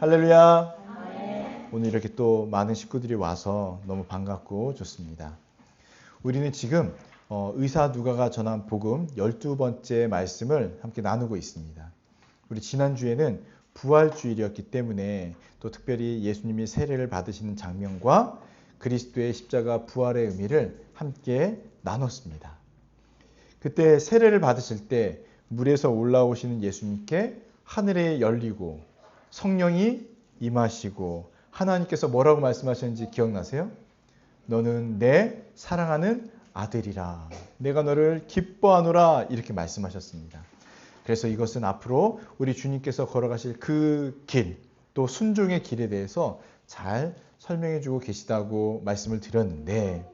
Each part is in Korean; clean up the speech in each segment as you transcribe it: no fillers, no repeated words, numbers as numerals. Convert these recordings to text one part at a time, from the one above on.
할렐루야. 오늘 이렇게 또 많은 식구들이 와서 너무 반갑고 좋습니다. 우리는 지금 의사 누가가 전한 복음 12번째 말씀을 함께 나누고 있습니다. 우리 지난주에는 부활주일이었기 때문에 또 특별히 예수님이 세례를 받으시는 장면과 그리스도의 십자가 부활의 의미를 함께 나눴습니다. 그때 세례를 받으실 때 물에서 올라오시는 예수님께 하늘이 열리고 성령이 임하시고 하나님께서 뭐라고 말씀하셨는지 기억나세요? 너는 내 사랑하는 아들이라. 내가 너를 기뻐하노라. 이렇게 말씀하셨습니다. 그래서 이것은 앞으로 우리 주님께서 걸어가실 그 길, 또 순종의 길에 대해서 잘 설명해 주고 계시다고 말씀을 드렸는데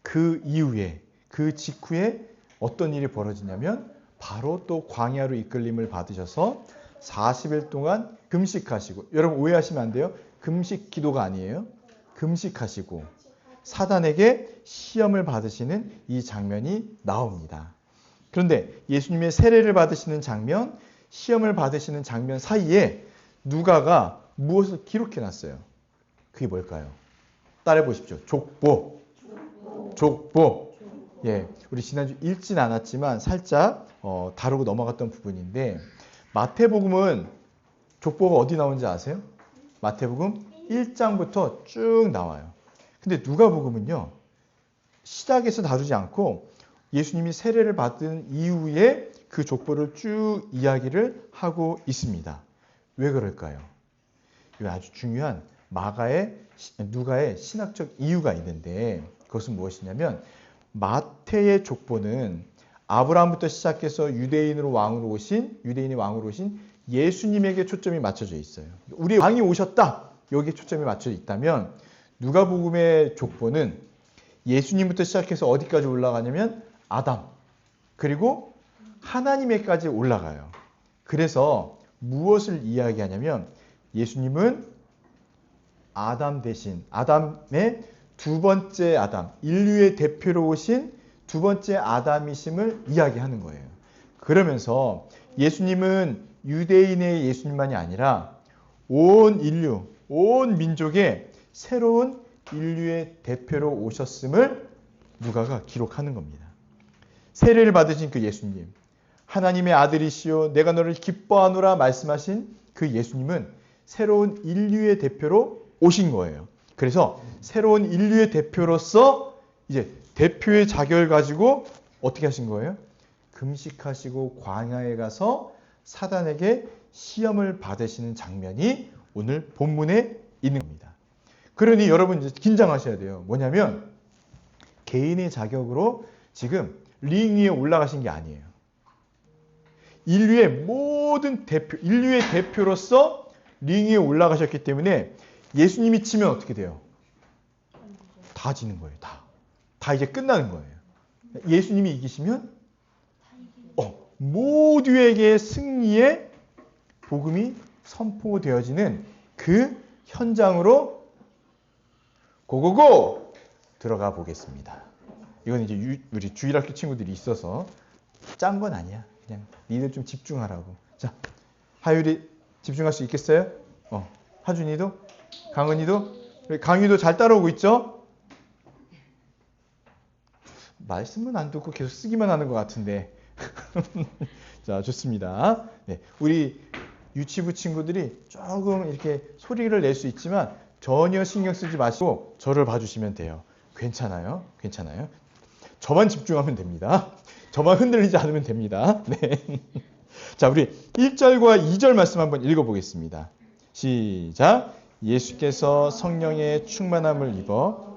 그 이후에, 그 직후에 어떤 일이 벌어지냐면 바로 또 광야로 이끌림을 받으셔서 40일 동안 금식하시고, 여러분 오해하시면 안 돼요. 금식 기도가 아니에요. 금식하시고 사단에게 시험을 받으시는 이 장면이 나옵니다. 그런데 예수님의 세례를 받으시는 장면, 시험을 받으시는 장면 사이에 누가가 무엇을 기록해 놨어요? 그게 뭘까요? 따라해 보십시오. 족보. 예, 우리 지난주 읽진 않았지만 살짝 다루고 넘어갔던 부분인데 마태복음은 족보가 어디 나오는지 아세요? 마태복음 1장부터 쭉 나와요. 근데 누가복음은요, 시작에서 다루지 않고 예수님이 세례를 받은 이후에 그 족보를 쭉 이야기를 하고 있습니다. 왜 그럴까요? 이거 아주 중요한 누가의 신학적 이유가 있는데 그것은 무엇이냐면 마태의 족보는 아브라함부터 시작해서 유대인의 왕으로 오신 예수님에게 초점이 맞춰져 있어요. 우리 왕이 오셨다. 여기에 초점이 맞춰져 있다면 누가복음의 족보는 예수님부터 시작해서 어디까지 올라가냐면 아담, 그리고 하나님에까지 올라가요. 그래서 무엇을 이야기하냐면 예수님은 아담 대신 아담의 두 번째 아담, 인류의 대표로 오신 두 번째 아담이심을 이야기하는 거예요. 그러면서 예수님은 유대인의 예수님만이 아니라 온 인류, 온 민족의 새로운 인류의 대표로 오셨음을 누가가 기록하는 겁니다. 세례를 받으신 그 예수님, 하나님의 아들이시오 내가 너를 기뻐하노라 말씀하신 그 예수님은 새로운 인류의 대표로 오신 거예요. 그래서 새로운 인류의 대표로서 이제 대표의 자격을 가지고 어떻게 하신 거예요? 금식하시고 광야에 가서 사단에게 시험을 받으시는 장면이 오늘 본문에 있는 겁니다. 그러니 여러분 이제 긴장하셔야 돼요. 뭐냐면 개인의 자격으로 지금 링 위에 올라가신 게 아니에요. 인류의 모든 대표, 인류의 대표로서 링 위에 올라가셨기 때문에 예수님이 치면 어떻게 돼요? 다 지는 거예요. 다 이제 끝나는 거예요. 예수님이 이기시면 모두에게 승리의 복음이 선포되어지는 그 현장으로 고고고 들어가 보겠습니다. 이건 이제 우리 주일학교 친구들이 있어서 짠 건 아니야. 그냥 니들 좀 집중하라고. 자, 하율이 집중할 수 있겠어요? 하준이도? 강은이도? 강유도 잘 따라오고 있죠? 말씀은 안 듣고 계속 쓰기만 하는 것 같은데. 자, 좋습니다. 네, 우리 유치부 친구들이 조금 이렇게 소리를 낼 수 있지만 전혀 신경 쓰지 마시고 저를 봐주시면 돼요. 괜찮아요. 저만 집중하면 됩니다. 저만 흔들리지 않으면 됩니다. 네. 자, 우리 1절과 2절 말씀 한번 읽어보겠습니다. 시작. 예수께서 성령의 충만함을 입어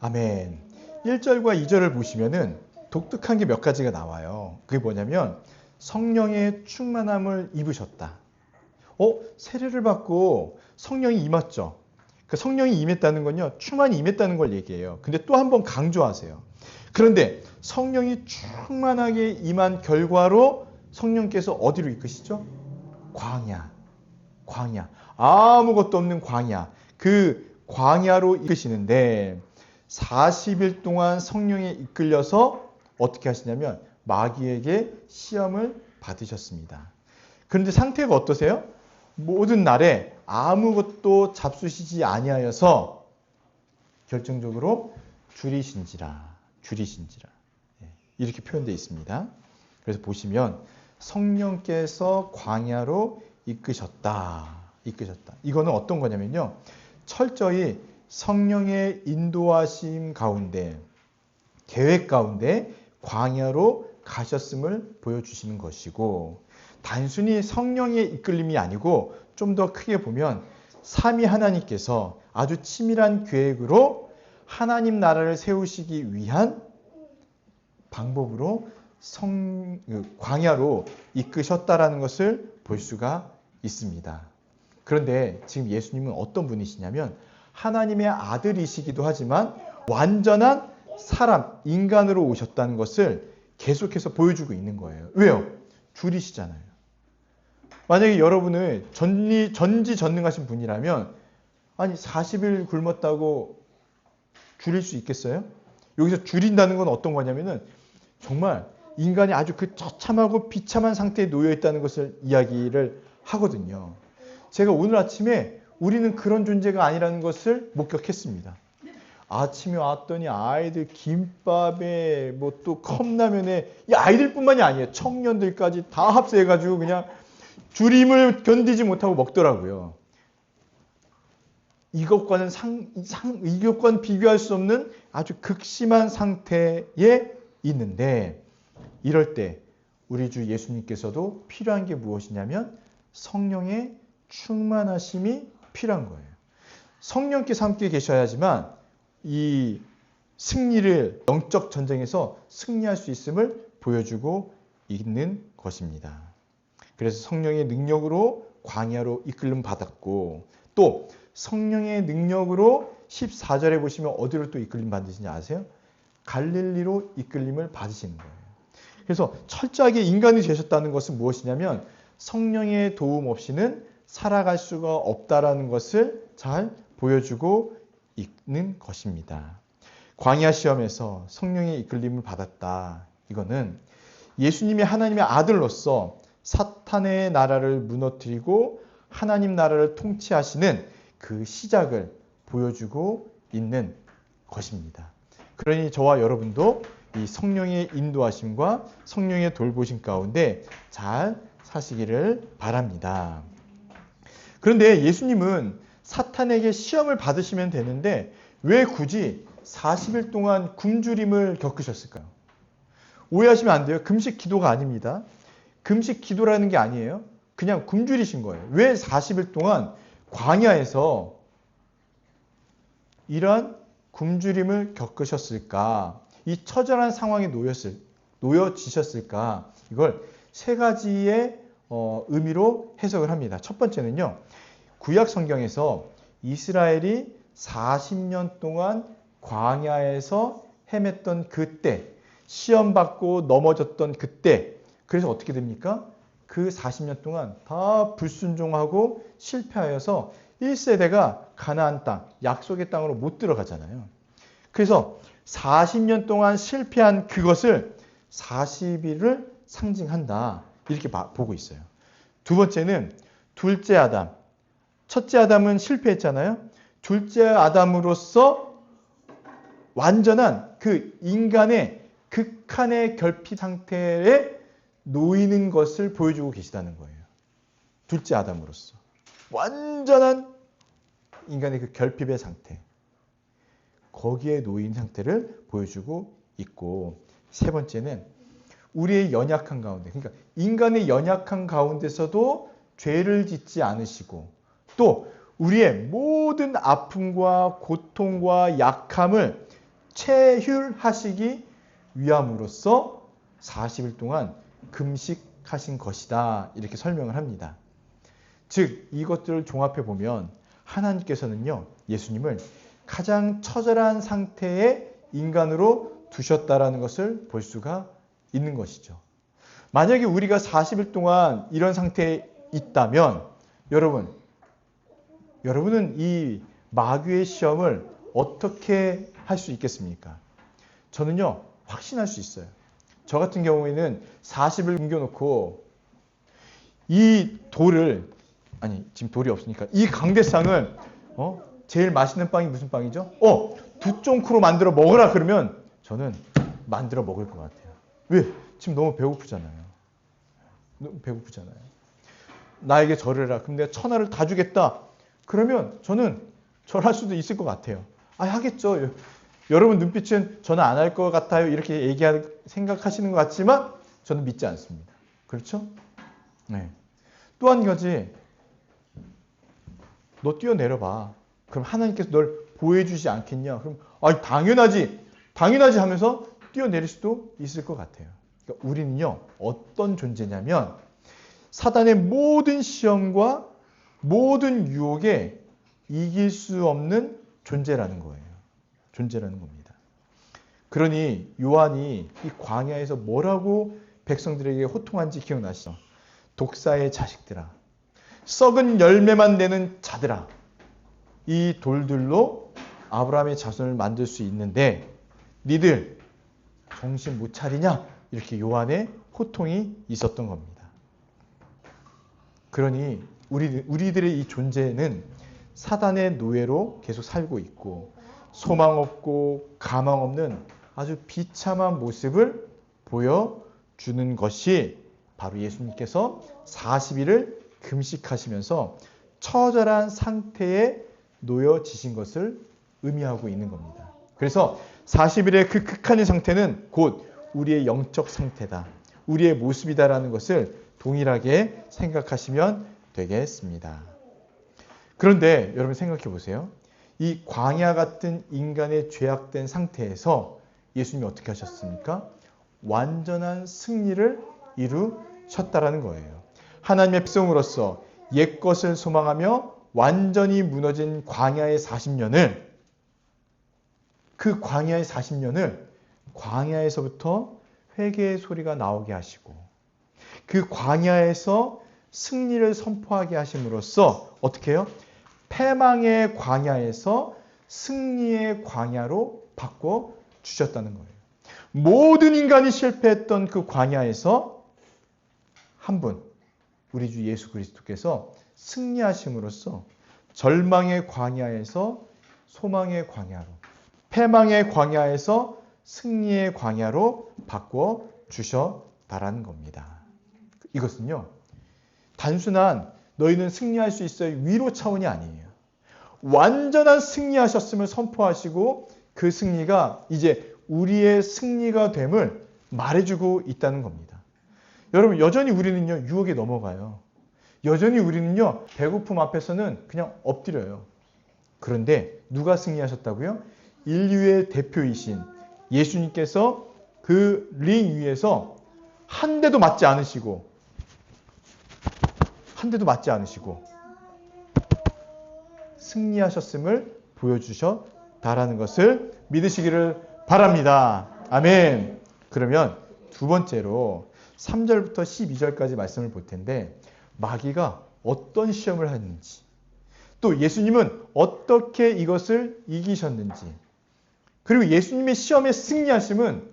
아멘. 1절과 2절을 보시면은 독특한 게 몇 가지가 나와요. 그게 뭐냐면 성령의 충만함을 입으셨다. 세례를 받고 성령이 임했죠. 그 성령이 임했다는 건요, 충만히 임했다는 걸 얘기해요. 근데 또 한 번 강조하세요. 그런데 성령이 충만하게 임한 결과로 성령께서 어디로 이끄시죠? 광야. 광야, 아무것도 없는 광야, 그 광야로 이끄시는데 40일 동안 성령에 이끌려서 어떻게 하시냐면 마귀에게 시험을 받으셨습니다. 그런데 상태가 어떠세요? 모든 날에 아무것도 잡수시지 아니하여서 결정적으로 줄이신지라 이렇게 표현되어 있습니다. 그래서 보시면 성령께서 광야로 이끄셨다. 이거는 어떤 거냐면요. 철저히 성령의 인도하심 가운데, 계획 가운데 광야로 가셨음을 보여주시는 것이고, 단순히 성령의 이끌림이 아니고 좀 더 크게 보면 삼위 하나님께서 아주 치밀한 계획으로 하나님 나라를 세우시기 위한 방법으로 광야로 이끄셨다라는 것을 볼 수가 있습니다. 그런데 지금 예수님은 어떤 분이시냐면 하나님의 아들이시기도 하지만 완전한 사람, 인간으로 오셨다는 것을 계속해서 보여주고 있는 거예요. 왜요? 줄이시잖아요. 만약에 여러분을 전지전능하신 분이라면 아니 40일 굶었다고 줄일 수 있겠어요? 여기서 줄인다는 건 어떤 거냐면은 정말 인간이 아주 그 처참하고 비참한 상태에 놓여 있다는 것을 이야기를 하거든요. 제가 오늘 아침에 우리는 그런 존재가 아니라는 것을 목격했습니다. 아침에 왔더니 아이들 김밥에 뭐 또 컵라면에 이 아이들뿐만이 아니에요. 청년들까지 다 합세해가지고 그냥 줄임을 견디지 못하고 먹더라고요. 이것과는 비교할 수 없는 아주 극심한 상태에 있는데 이럴 때 우리 주 예수님께서도 필요한 게 무엇이냐면 성령의 충만하심이 필요한 거예요. 성령께서 함께 계셔야지만 이 승리를 영적 전쟁에서 승리할 수 있음을 보여주고 있는 것입니다. 그래서 성령의 능력으로 광야로 이끌림 받았고 또 성령의 능력으로 14절에 보시면 어디로 또 이끌림 받으시는지 아세요? 갈릴리로 이끌림을 받으시는 거예요. 그래서 철저하게 인간이 되셨다는 것은 무엇이냐면 성령의 도움 없이는 살아갈 수가 없다라는 것을 잘 보여주고 있는 것입니다. 광야 시험에서 성령의 이끌림을 받았다. 이거는 예수님이 하나님의 아들로서 사탄의 나라를 무너뜨리고 하나님 나라를 통치하시는 그 시작을 보여주고 있는 것입니다. 그러니 저와 여러분도 이 성령의 인도하심과 성령의 돌보심 가운데 잘 사시기를 바랍니다. 그런데 예수님은 사탄에게 시험을 받으시면 되는데 왜 굳이 40일 동안 굶주림을 겪으셨을까요? 오해하시면 안 돼요. 금식 기도가 아닙니다. 금식 기도라는 게 아니에요. 그냥 굶주리신 거예요. 왜 40일 동안 광야에서 이런 굶주림을 겪으셨을까? 이 처절한 상황에 놓여지셨을까? 이걸 세 가지의 의미로 해석을 합니다. 첫 번째는요. 구약 성경에서 이스라엘이 40년 동안 광야에서 헤맸던 그때, 시험받고 넘어졌던 그때, 그래서 어떻게 됩니까? 그 40년 동안 다 불순종하고 실패하여서 1세대가 가나안 땅, 약속의 땅으로 못 들어가잖아요. 그래서 40년 동안 실패한 그것을 40일을 상징한다. 이렇게 보고 있어요. 두 번째는 둘째 아담. 첫째 아담은 실패했잖아요. 둘째 아담으로서 완전한 그 인간의 극한의 결핍 상태에 놓이는 것을 보여주고 계시다는 거예요. 둘째 아담으로서. 완전한 인간의 그 결핍의 상태. 거기에 놓인 상태를 보여주고 있고, 세 번째는 우리의 연약한 가운데, 그러니까 인간의 연약한 가운데서도 죄를 짓지 않으시고 또 우리의 모든 아픔과 고통과 약함을 체휼하시기 위함으로써 40일 동안 금식하신 것이다. 이렇게 설명을 합니다. 즉 이것들을 종합해 보면 하나님께서는요. 예수님을 가장 처절한 상태의 인간으로 두셨다라는 것을 볼 수가 있는 것이죠. 만약에 우리가 40일 동안 이런 상태에 있다면 여러분 여러분은 이 마귀의 시험을 어떻게 할 수 있겠습니까? 저는요, 확신할 수 있어요. 저 같은 경우에는 40을 옮겨놓고 이 돌을, 아니 지금 돌이 없으니까 이 강대상을 제일 맛있는 빵이 무슨 빵이죠? 두 쫑크로 만들어 먹으라 그러면 저는 만들어 먹을 것 같아요. 왜? 지금 너무 배고프잖아요. 너무 배고프잖아요. 나에게 절해라. 그럼 내가 1000알을 다 주겠다. 그러면 저는 절할 수도 있을 것 같아요. 하겠죠. 여러분 눈빛은 저는 안 할 것 같아요. 이렇게 생각하시는 것 같지만 저는 믿지 않습니다. 그렇죠? 네. 또 한 가지, 너 뛰어내려봐. 그럼 하나님께서 널 보호해주지 않겠냐? 그럼 당연하지 하면서 뛰어내릴 수도 있을 것 같아요. 그러니까 우리는요, 어떤 존재냐면 사단의 모든 시험과 모든 유혹에 이길 수 없는 존재라는 거예요. 존재라는 겁니다. 그러니 요한이 이 광야에서 뭐라고 백성들에게 호통한지 기억나시죠? 독사의 자식들아, 썩은 열매만 내는 자들아, 이 돌들로 아브라함의 자손을 만들 수 있는데 니들 정신 못 차리냐? 이렇게 요한의 호통이 있었던 겁니다. 그러니 우리들의 이 존재는 사단의 노예로 계속 살고 있고 소망 없고 가망 없는 아주 비참한 모습을 보여주는 것이 바로 예수님께서 40일을 금식하시면서 처절한 상태에 놓여지신 것을 의미하고 있는 겁니다. 그래서 40일의 그 극한의 상태는 곧 우리의 영적 상태다. 우리의 모습이다라는 것을 동일하게 생각하시면 되겠습니다. 그런데 여러분 생각해 보세요. 이 광야 같은 인간의 죄악된 상태에서 예수님이 어떻게 하셨습니까? 완전한 승리를 이루셨다라는 거예요. 하나님의 백성으로서 옛것을 소망하며 완전히 무너진 광야의 40년을 그 광야의 40년을 광야에서부터 회개의 소리가 나오게 하시고 그 광야에서 승리를 선포하게 하심으로써 어떻게 해요? 패망의 광야에서 승리의 광야로 바꿔 주셨다는 거예요. 모든 인간이 실패했던 그 광야에서 한 분, 우리 주 예수 그리스도께서 승리하심으로써 절망의 광야에서 소망의 광야로, 패망의 광야에서 승리의 광야로 바꿔 주셨다라는 겁니다. 이것은요, 단순한 너희는 승리할 수 있어요 위로 차원이 아니에요. 완전한 승리하셨음을 선포하시고 그 승리가 이제 우리의 승리가 됨을 말해주고 있다는 겁니다. 여러분, 여전히 우리는요, 유혹에 넘어가요. 여전히 우리는요, 배고픔 앞에서는 그냥 엎드려요. 그런데 누가 승리하셨다고요? 인류의 대표이신 예수님께서 그 링 위에서 한 대도 맞지 않으시고 승리하셨음을 보여주셨다라는 것을 믿으시기를 바랍니다. 아멘. 그러면 두 번째로 3절부터 12절까지 말씀을 볼 텐데 마귀가 어떤 시험을 했는지 또 예수님은 어떻게 이것을 이기셨는지 그리고 예수님의 시험에 승리하심은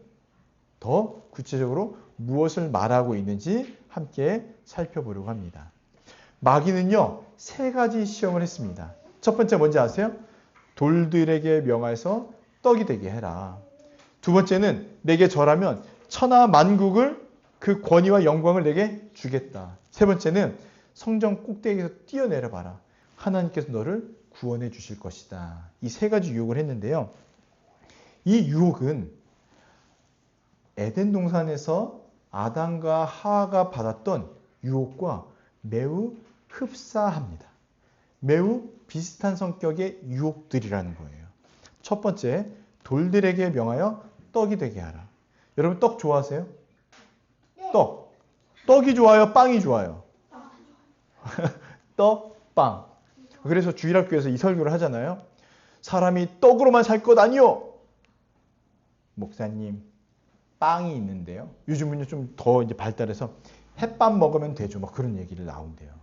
더 구체적으로 무엇을 말하고 있는지 함께 살펴보려고 합니다. 마귀는요, 3가지 시험을 했습니다. 첫 번째 뭔지 아세요? 돌들에게 명하여서 떡이 되게 해라. 두 번째는 내게 절하면 천하 만국을 그 권위와 영광을 내게 주겠다. 세 번째는 성전 꼭대기에서 뛰어내려 봐라. 하나님께서 너를 구원해 주실 것이다. 이 3가지 유혹을 했는데요. 이 유혹은 에덴 동산에서 아담과 하와가 받았던 유혹과 매우 흡사합니다. 매우 비슷한 성격의 유혹들이라는 거예요. 첫 번째, 돌들에게 명하여 떡이 되게 하라. 여러분 떡 좋아하세요? 떡이 좋아요? 빵이 좋아요? 떡, 빵. 그래서 주일학교에서 이 설교를 하잖아요. 사람이 떡으로만 살 것 아니요. 목사님, 빵이 있는데요. 요즘은 좀 더 이제 발달해서 햇밥 먹으면 되죠. 막 그런 얘기를 나온대요.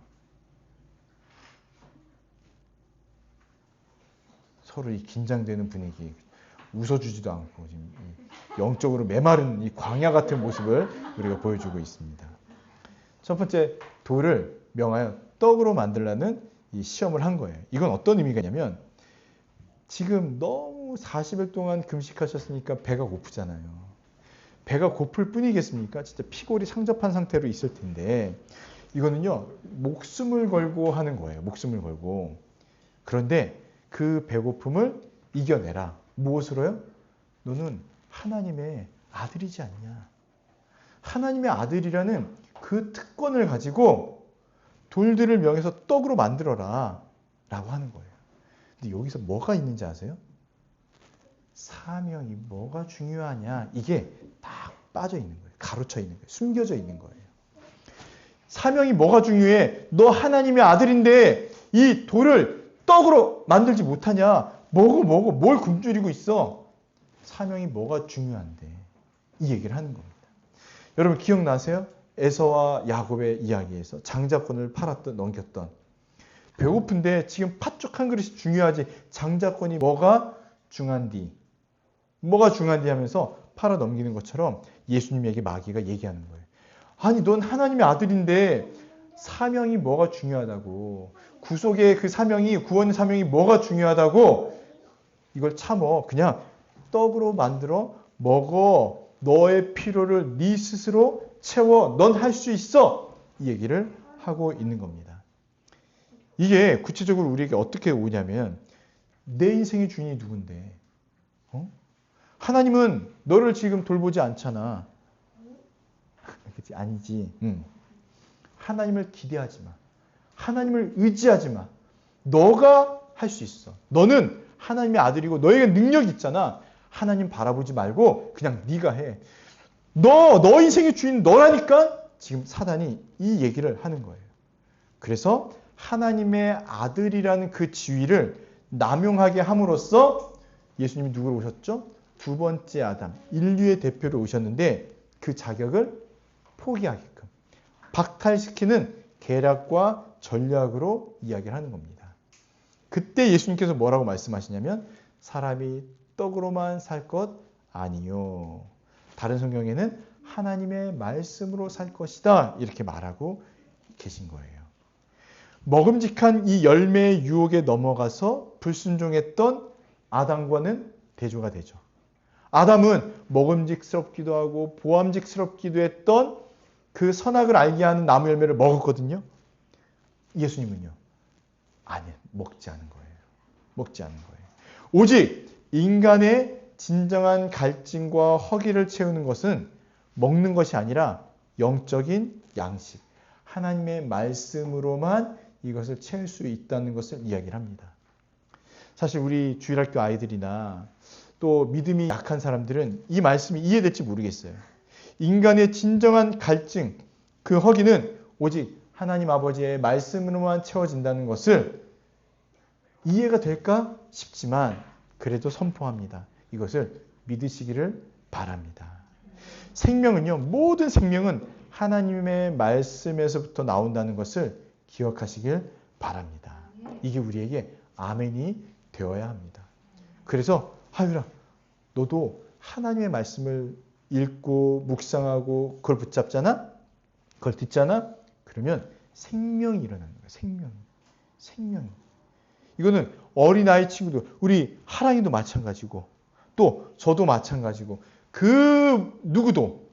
서로 이 긴장되는 분위기, 웃어주지도 않고 지금 영적으로 메마른 이 광야 같은 모습을 우리가 보여주고 있습니다. 첫 번째, 돌을 명하여 떡으로 만들라는 이 시험을 한 거예요. 이건 어떤 의미가 있냐면 지금 너무 40일 동안 금식하셨으니까 배가 고프잖아요. 배가 고플 뿐이겠습니까? 진짜 피골이 상접한 상태로 있을 텐데 이거는요, 목숨을 걸고 하는 거예요. 목숨을 걸고. 그런데 그 배고픔을 이겨내라. 무엇으로요? 너는 하나님의 아들이지 않냐. 하나님의 아들이라는 그 특권을 가지고 돌들을 명해서 떡으로 만들어라 라고 하는 거예요. 근데 여기서 뭐가 있는지 아세요? 사명이 뭐가 중요하냐, 이게 딱 빠져 있는 거예요. 가로쳐 있는 거예요. 숨겨져 있는 거예요. 사명이 뭐가 중요해? 너 하나님의 아들인데 이 돌을 떡으로 만들지 못하냐? 뭐고 뭘 굶주리고 있어? 사명이 뭐가 중요한데 이 얘기를 하는 겁니다. 여러분 기억나세요? 에서와 야곱의 이야기에서 장자권을 팔았던, 넘겼던, 배고픈데 지금 팥죽 한 그릇이 중요하지 장자권이 뭐가 중요한디 하면서 팔아 넘기는 것처럼 예수님에게 마귀가 얘기하는 거예요. 아니 넌 하나님의 아들인데 사명이 뭐가 중요하다고, 구속의 그 사명이, 구원의 사명이 뭐가 중요하다고 이걸 참어. 그냥 떡으로 만들어 먹어. 너의 필요를 네 스스로 채워. 넌 할 수 있어. 이 얘기를 하고 있는 겁니다. 이게 구체적으로 우리에게 어떻게 오냐면 내 인생의 주인이 누군데? 하나님은 너를 지금 돌보지 않잖아. 그치? 아니지. 하나님을 기대하지 마. 하나님을 의지하지 마. 너가 할 수 있어. 너는 하나님의 아들이고 너에게 능력이 있잖아. 하나님 바라보지 말고 그냥 네가 해. 너 인생의 주인 너라니까. 지금 사단이 이 얘기를 하는 거예요. 그래서 하나님의 아들이라는 그 지위를 남용하게 함으로써 예수님이 누구로 오셨죠? 두 번째 아담, 인류의 대표로 오셨는데 그 자격을 포기하게끔 박탈시키는 계략과 전략으로 이야기를 하는 겁니다. 그때 예수님께서 뭐라고 말씀하시냐면 사람이 떡으로만 살 것 아니요. 다른 성경에는 하나님의 말씀으로 살 것이다. 이렇게 말하고 계신 거예요. 먹음직한 이 열매의 유혹에 넘어가서 불순종했던 아담과는 대조가 되죠. 아담은 먹음직스럽기도 하고 보암직스럽기도 했던 그 선악을 알게 하는 나무 열매를 먹었거든요. 예수님은요. 아니, 먹지 않은 거예요. 먹지 않은 거예요. 오직 인간의 진정한 갈증과 허기를 채우는 것은 먹는 것이 아니라 영적인 양식, 하나님의 말씀으로만 이것을 채울 수 있다는 것을 이야기를 합니다. 사실 우리 주일학교 아이들이나 또 믿음이 약한 사람들은 이 말씀이 이해될지 모르겠어요. 인간의 진정한 갈증, 그 허기는 오직 하나님 아버지의 말씀으로만 채워진다는 것을 이해가 될까 싶지만 그래도 선포합니다. 이것을 믿으시기를 바랍니다. 생명은요, 모든 생명은 하나님의 말씀에서부터 나온다는 것을 기억하시길 바랍니다. 이게 우리에게 아멘이 되어야 합니다. 그래서 하율아, 너도 하나님의 말씀을 읽고 묵상하고 그걸 붙잡잖아? 그걸 듣잖아? 그러면 생명이 일어나는 거야. 생명이. 이거는 어린아이 친구들, 우리 하랑이도 마찬가지고 또 저도 마찬가지고 그 누구도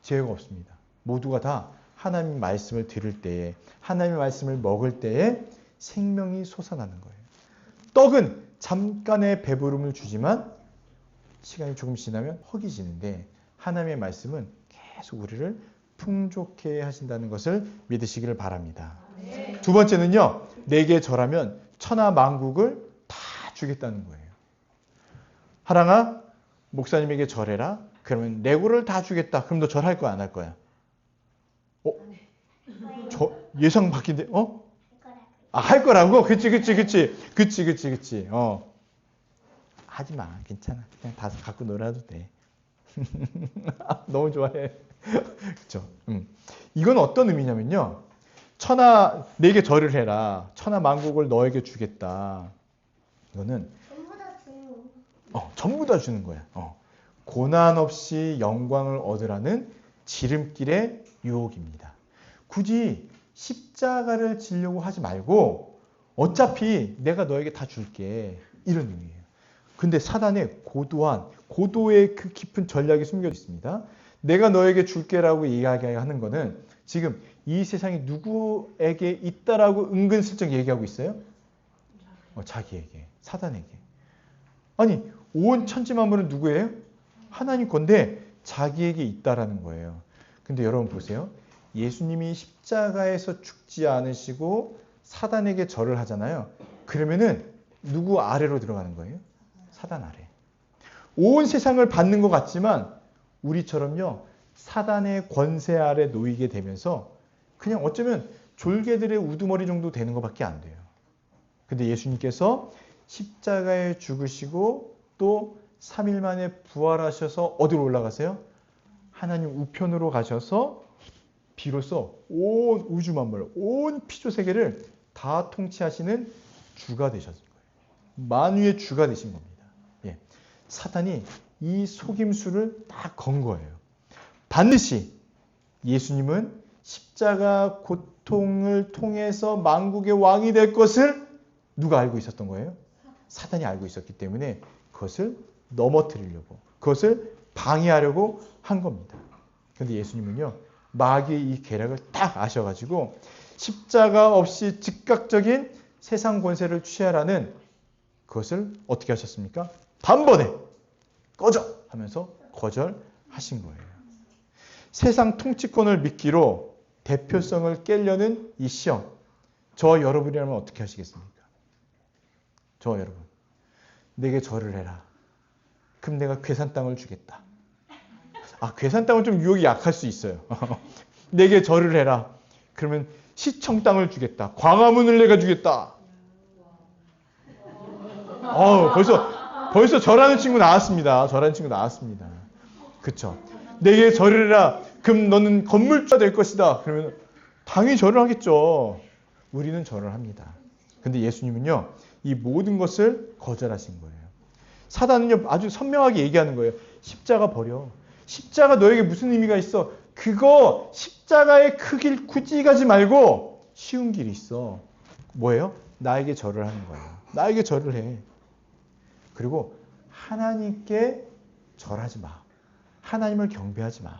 죄가 없습니다. 모두가 다 하나님의 말씀을 들을 때에, 하나님의 말씀을 먹을 때에 생명이 솟아나는 거예요. 떡은 잠깐의 배부름을 주지만 시간이 조금 지나면 허기지는데 하나님의 말씀은 계속 우리를 풍족해 하신다는 것을 믿으시기를 바랍니다. 네. 두 번째는요, 내게 절하면 천하 만국을 다 주겠다는 거예요. 하랑아, 목사님에게 절해라. 그러면 내고를 다 주겠다. 그럼 너 절할 거야, 안 할 거야? 예상 바뀐데, 할 거라고? 그치. 하지 마. 괜찮아. 그냥 다 갖고 놀아도 돼. 너무 좋아해. 그쵸? 이건 어떤 의미냐면요. 내게 절을 해라. 천하 만국을 너에게 주겠다. 이거는 전부 다 주는 거. 전부 다 주는 거야. 고난 없이 영광을 얻으라는 지름길의 유혹입니다. 굳이 십자가를 지려고 하지 말고 어차피 내가 너에게 다 줄게. 이런 의미예요. 근데 사단의 고도의 그 깊은 전략이 숨겨져 있습니다. 내가 너에게 줄게라고 이야기하는 거는 지금 이 세상에 누구에게 있다라고 은근슬쩍 얘기하고 있어요? 자기에게, 사단에게. 아니, 온 천지만물은 누구예요? 하나님 건데 자기에게 있다라는 거예요. 근데 여러분 보세요. 예수님이 십자가에서 죽지 않으시고 사단에게 절을 하잖아요. 그러면은 누구 아래로 들어가는 거예요? 사단 아래. 온 세상을 받는 것 같지만 우리처럼요. 사단의 권세 아래 놓이게 되면서 그냥 어쩌면 졸개들의 우두머리 정도 되는 것밖에 안 돼요. 근데 예수님께서 십자가에 죽으시고 또 3일 만에 부활하셔서 어디로 올라가세요? 하나님 우편으로 가셔서 비로소 온 우주 만물, 온 피조 세계를 다 통치하시는 주가 되셨을 거예요. 만유의 주가 되신 겁니다. 예. 사단이 이 속임수를 다 건 거예요. 반드시 예수님은 십자가 고통을 통해서 만국의 왕이 될 것을 누가 알고 있었던 거예요? 사단이 알고 있었기 때문에 그것을 넘어뜨리려고, 그것을 방해하려고 한 겁니다. 그런데 예수님은요, 마귀의 이 계략을 딱 아셔가지고 십자가 없이 즉각적인 세상 권세를 취하라는 그것을 어떻게 하셨습니까? 단번에 꺼져! 하면서 거절하신 거예요. 세상 통치권을 믿기로 대표성을 깨려는 이 시험, 저 여러분이라면 어떻게 하시겠습니까? 저 여러분, 내게 절을 해라. 그럼 내가 괴산 땅을 주겠다. 괴산 땅은 좀 유혹이 약할 수 있어요. 내게 절을 해라. 그러면 시청 땅을 주겠다. 광화문을 내가 주겠다. 벌써 절하는 친구 나왔습니다. 절하는 친구 나왔습니다. 그쵸? 내게 절을 해라. 그럼 너는 건물주가 될 것이다. 그러면 당연히 절을 하겠죠. 우리는 절을 합니다. 근데 예수님은요, 이 모든 것을 거절하신 거예요. 사단은요, 아주 선명하게 얘기하는 거예요. 십자가 버려. 십자가 너에게 무슨 의미가 있어? 그거 십자가의 그 길 굳이 가지 말고 쉬운 길이 있어. 뭐예요? 나에게 절을 하는 거예요. 나에게 절을 해. 그리고 하나님께 절하지 마. 하나님을 경배하지 마.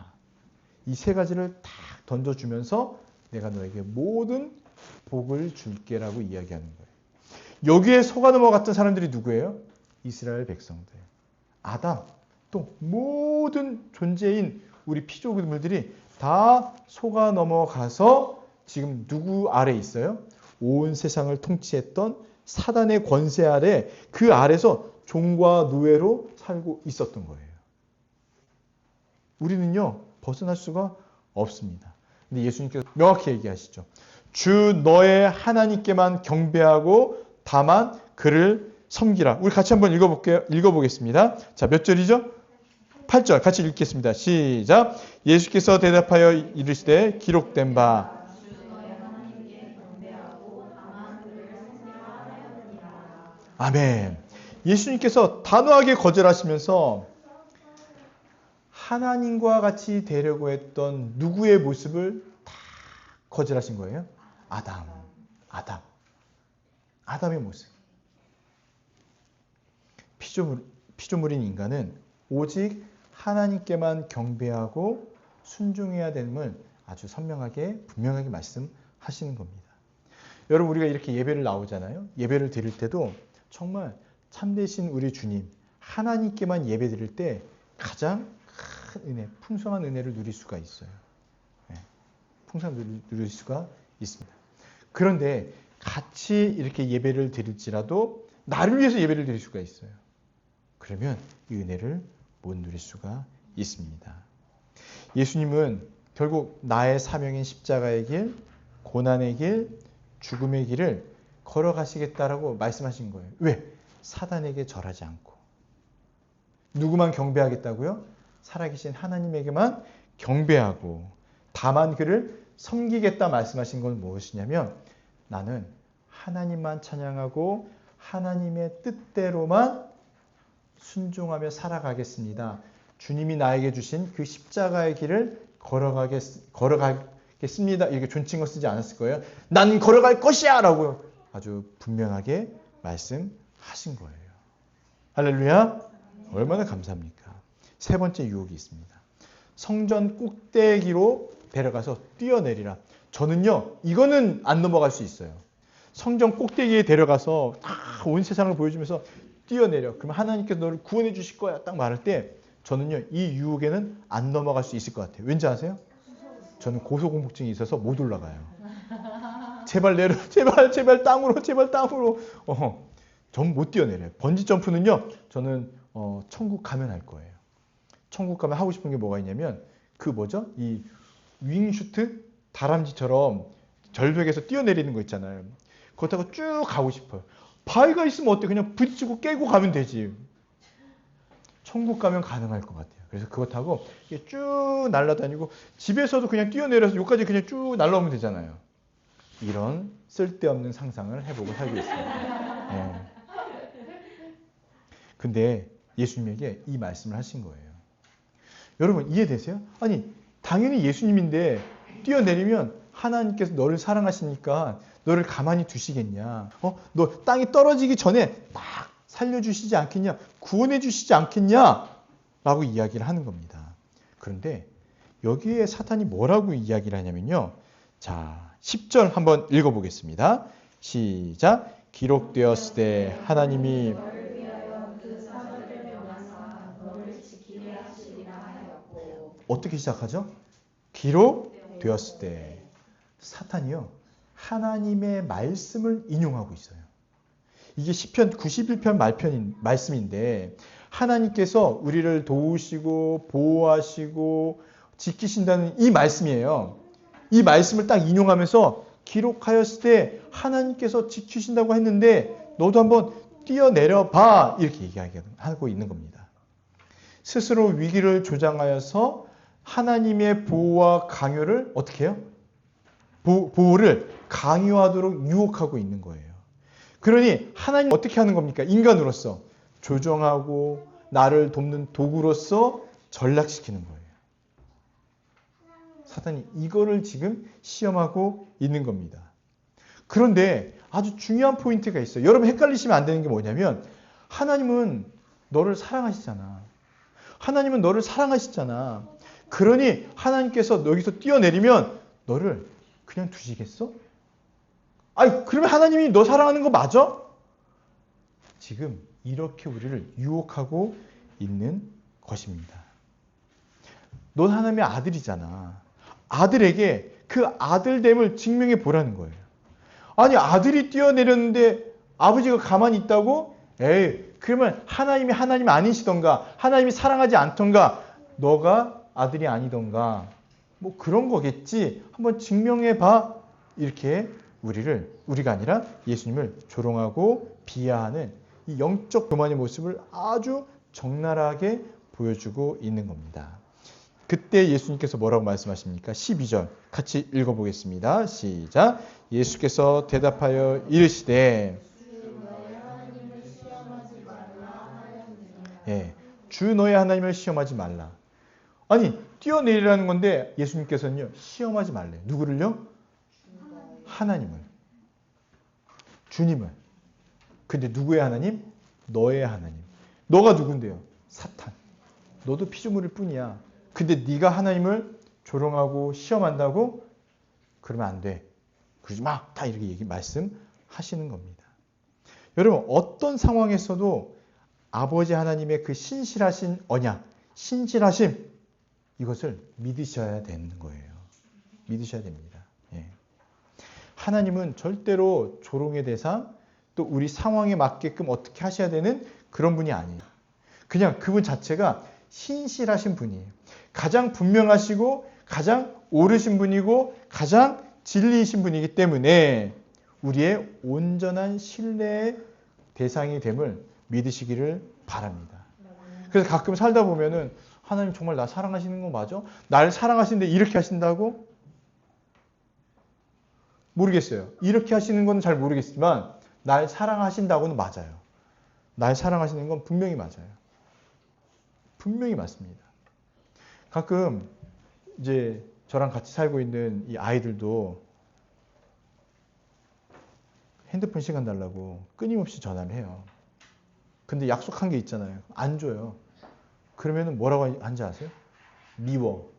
이 세 가지를 딱 던져주면서 내가 너에게 모든 복을 줄게라고 이야기하는 거예요. 여기에 속아 넘어갔던 사람들이 누구예요? 이스라엘 백성들. 아담, 또 모든 존재인 우리 피조물들이 다 속아 넘어가서 지금 누구 아래 있어요? 온 세상을 통치했던 사단의 권세 아래, 그 아래서 종과 노예로 살고 있었던 거예요. 우리는요, 벗어날 수가 없습니다. 근데 예수님께서 명확히 얘기하시죠. 주 너의 하나님께만 경배하고 다만 그를 섬기라. 우리 같이 한번 읽어보겠습니다. 자, 몇 절이죠? 8절 같이 읽겠습니다. 시작. 예수께서 대답하여 이르시되 기록된 바 아멘. 예수님께서 단호하게 거절하시면서 하나님과 같이 되려고 했던 누구의 모습을 다 거절하신 거예요? 아담의 모습. 피조물인 인간은 오직 하나님께만 경배하고 순종해야 됨을 아주 선명하게 분명하게 말씀하시는 겁니다. 여러분, 우리가 이렇게 예배를 나오잖아요. 예배를 드릴 때도 정말 참되신 우리 주님 하나님께만 예배 드릴 때 가장 큰 은혜, 풍성한 은혜를 누릴 수가 있어요. 풍성한 누릴 수가 있습니다. 그런데 같이 이렇게 예배를 드릴지라도 나를 위해서 예배를 드릴 수가 있어요. 그러면 이 은혜를 못 누릴 수가 있습니다. 예수님은 결국 나의 사명인 십자가의 길, 고난의 길, 죽음의 길을 걸어가시겠다라고 말씀하신 거예요. 왜? 사단에게 절하지 않고. 누구만 경배하겠다고요? 살아계신 하나님에게만 경배하고 다만 그를 섬기겠다 말씀하신 건 무엇이냐면 나는 하나님만 찬양하고 하나님의 뜻대로만 순종하며 살아가겠습니다. 주님이 나에게 주신 그 십자가의 길을 걸어가겠습니다. 이렇게 존칭어 쓰지 않았을 거예요. 난 걸어갈 것이야! 라고 아주 분명하게 말씀하신 거예요. 할렐루야! 얼마나 감사합니까? 세 번째 유혹이 있습니다. 성전 꼭대기로 데려가서 뛰어내리라. 저는요, 이거는 안 넘어갈 수 있어요. 성전 꼭대기에 데려가서 다 온 세상을 보여주면서 뛰어내려. 그럼 하나님께서 너를 구원해 주실 거야. 딱 말할 때 저는요, 이 유혹에는 안 넘어갈 수 있을 것 같아요. 왠지 아세요? 저는 고소공포증이 있어서 못 올라가요. 제발 내려, 제발 땅으로. 전 못 뛰어내려요. 번지점프는요, 저는 천국 가면 할 거예요. 천국 가면 하고 싶은 게 뭐가 있냐면, 이 윙슈트? 다람쥐처럼 절벽에서 뛰어내리는 거 있잖아요. 그거 타고 쭉 가고 싶어요. 바위가 있으면 어때? 그냥 부딪히고 깨고 가면 되지. 천국 가면 가능할 것 같아요. 그래서 그거 타고 쭉 날아다니고 집에서도 그냥 뛰어내려서 여기까지 그냥 쭉 날아오면 되잖아요. 이런 쓸데없는 상상을 해보고 살고 있습니다. 네. 근데 예수님에게 이 말씀을 하신 거예요. 여러분 이해되세요? 아니 당연히 예수님인데 뛰어내리면 하나님께서 너를 사랑하시니까 너를 가만히 두시겠냐? 너 땅이 떨어지기 전에 딱 살려주시지 않겠냐? 구원해 주시지 않겠냐? 라고 이야기를 하는 겁니다. 그런데 여기에 사탄이 뭐라고 이야기를 하냐면요. 자, 10절 한번 읽어보겠습니다. 시작. 기록되었을 때 하나님이 어떻게 시작하죠? 기록되었을 때 사탄이요. 하나님의 말씀을 인용하고 있어요. 이게 시편 91편 말씀인데 하나님께서 우리를 도우시고 보호하시고 지키신다는 이 말씀이에요. 이 말씀을 딱 인용하면서 기록하였을 때 하나님께서 지키신다고 했는데 너도 한번 뛰어내려 봐 이렇게 얘기하고 있는 겁니다. 스스로 위기를 조장하여서 하나님의 보호와 강요를 어떻게 해요? 보호를 강요하도록 유혹하고 있는 거예요. 그러니 하나님 어떻게 하는 겁니까? 인간으로서 조정하고 나를 돕는 도구로서 전락시키는 거예요. 사탄이 이거를 지금 시험하고 있는 겁니다. 그런데 아주 중요한 포인트가 있어요. 여러분 헷갈리시면 안 되는 게 뭐냐면 하나님은 너를 사랑하시잖아. 하나님은 너를 사랑하시잖아. 그러니 하나님께서 여기서 뛰어내리면 너를 그냥 두시겠어? 아니 그러면 하나님이 너 사랑하는 거 맞아? 지금 이렇게 우리를 유혹하고 있는 것입니다. 넌 하나님의 아들이잖아. 아들에게 그 아들됨을 증명해 보라는 거예요. 아니 아들이 뛰어내렸는데 아버지가 가만히 있다고? 에이 그러면 하나님이 하나님 아니시던가 하나님이 사랑하지 않던가 너가 아들이 아니던가 뭐 그런 거겠지. 한번 증명해 봐. 이렇게 우리가 아니라 예수님을 조롱하고 비하하는 이 영적 교만의 모습을 아주 적나라하게 보여주고 있는 겁니다. 그때 예수님께서 뭐라고 말씀하십니까? 12절 같이 읽어보겠습니다. 시작. 예수께서 대답하여 이르시되 주 너의 하나님을 시험하지 말라. 아니 뛰어내리라는 건데 예수님께서는요 시험하지 말래요. 누구를요? 하나님을. 주님을. 근데 누구의 하나님? 너의 하나님. 너가 누군데요? 사탄. 너도 피조물일 뿐이야. 근데 네가 하나님을 조롱하고 시험한다고? 그러면 안 돼. 그러지 마. 다 이렇게 말씀하시는 겁니다. 여러분 어떤 상황에서도 아버지 하나님의 그 신실하신 언약, 신실하심 이것을 믿으셔야 되는 거예요. 믿으셔야 됩니다. 하나님은 절대로 조롱의 대상 또 우리 상황에 맞게끔 어떻게 하셔야 되는 그런 분이 아니에요. 그냥 그분 자체가 신실하신 분이에요. 가장 분명하시고 가장 옳으신 분이고 가장 진리이신 분이기 때문에 우리의 온전한 신뢰의 대상이 됨을 믿으시기를 바랍니다. 그래서 가끔 살다 보면은 하나님 정말 나 사랑하시는 거 맞아? 나를 사랑하시는데 이렇게 하신다고? 모르겠어요. 이렇게 하시는 건 잘 모르겠지만 날 사랑하신다고는 맞아요. 날 사랑하시는 건 분명히 맞아요. 분명히 맞습니다. 가끔 이제 저랑 같이 살고 있는 이 아이들도 핸드폰 시간 달라고 끊임없이 전화를 해요. 근데 약속한 게 있잖아요. 안 줘요. 그러면은 뭐라고 하는지 아세요? 미워.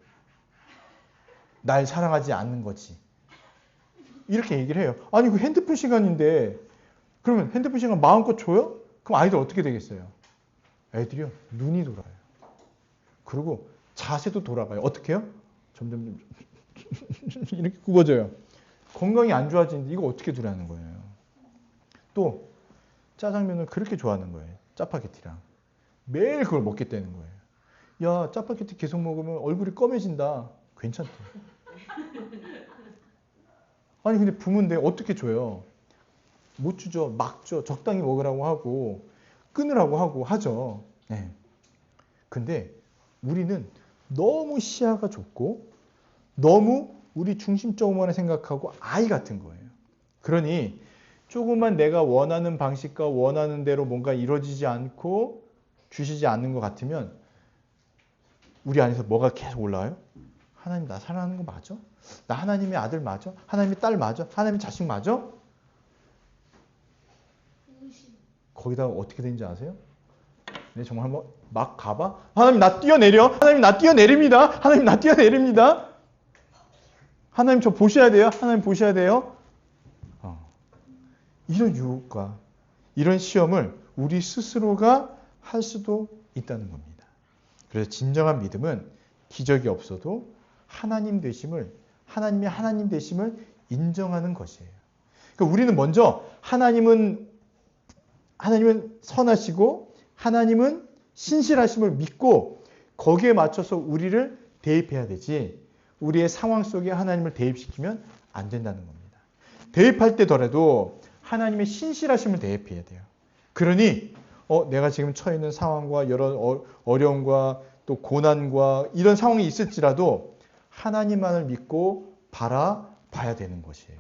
날 사랑하지 않는 거지. 이렇게 얘기를 해요. 아니 그 핸드폰 시간인데 그러면 핸드폰 시간 마음껏 줘요? 그럼 아이들 어떻게 되겠어요? 애들이요. 눈이 돌아요. 그리고 자세도 돌아가요. 어떻게 해요? 점점 이렇게 굽어져요. 건강이 안 좋아지는데 이거 어떻게 두라는 거예요. 또 짜장면을 그렇게 좋아하는 거예요. 짜파게티랑. 매일 그걸 먹겠다는 거예요. 야, 짜파게티 계속 먹으면 얼굴이 검해진다. 괜찮대. 아니 근데 부모인데 어떻게 줘요? 못 주죠. 막 줘. 적당히 먹으라고 하고 끊으라고 하고 하죠. 네. 근데 우리는 너무 시야가 좁고 너무 우리 중심적으로만 생각하고 아이 같은 거예요. 그러니 조금만 내가 원하는 방식과 원하는 대로 뭔가 이루어지지 않고 주시지 않는 것 같으면 우리 안에서 뭐가 계속 올라와요? 하나님 나 사랑하는 거 맞아? 나 하나님의 아들 맞아? 하나님의 딸 맞아? 하나님의 자식 맞아? 거기다가 어떻게 되는지 아세요? 네, 정말 한번 막 가봐? 하나님 나 뛰어내려? 하나님 나 뛰어내립니다. 하나님 나 뛰어내립니다. 하나님 저 보셔야 돼요. 하나님 보셔야 돼요. 이런 유혹과 이런 시험을 우리 스스로가 할 수도 있다는 겁니다. 그래서 진정한 믿음은 기적이 없어도 하나님의 하나님 되심을 인정하는 것이에요. 그러니까 우리는 먼저 하나님은 선하시고 하나님은 신실하심을 믿고 거기에 맞춰서 우리를 대입해야 되지 우리의 상황 속에 하나님을 대입시키면 안 된다는 겁니다. 대입할 때더라도 하나님의 신실하심을 대입해야 돼요. 그러니 내가 지금 처해 있는 상황과 여러 어려움과 또 고난과 이런 상황이 있을지라도 하나님만을 믿고 바라봐야 되는 것이에요.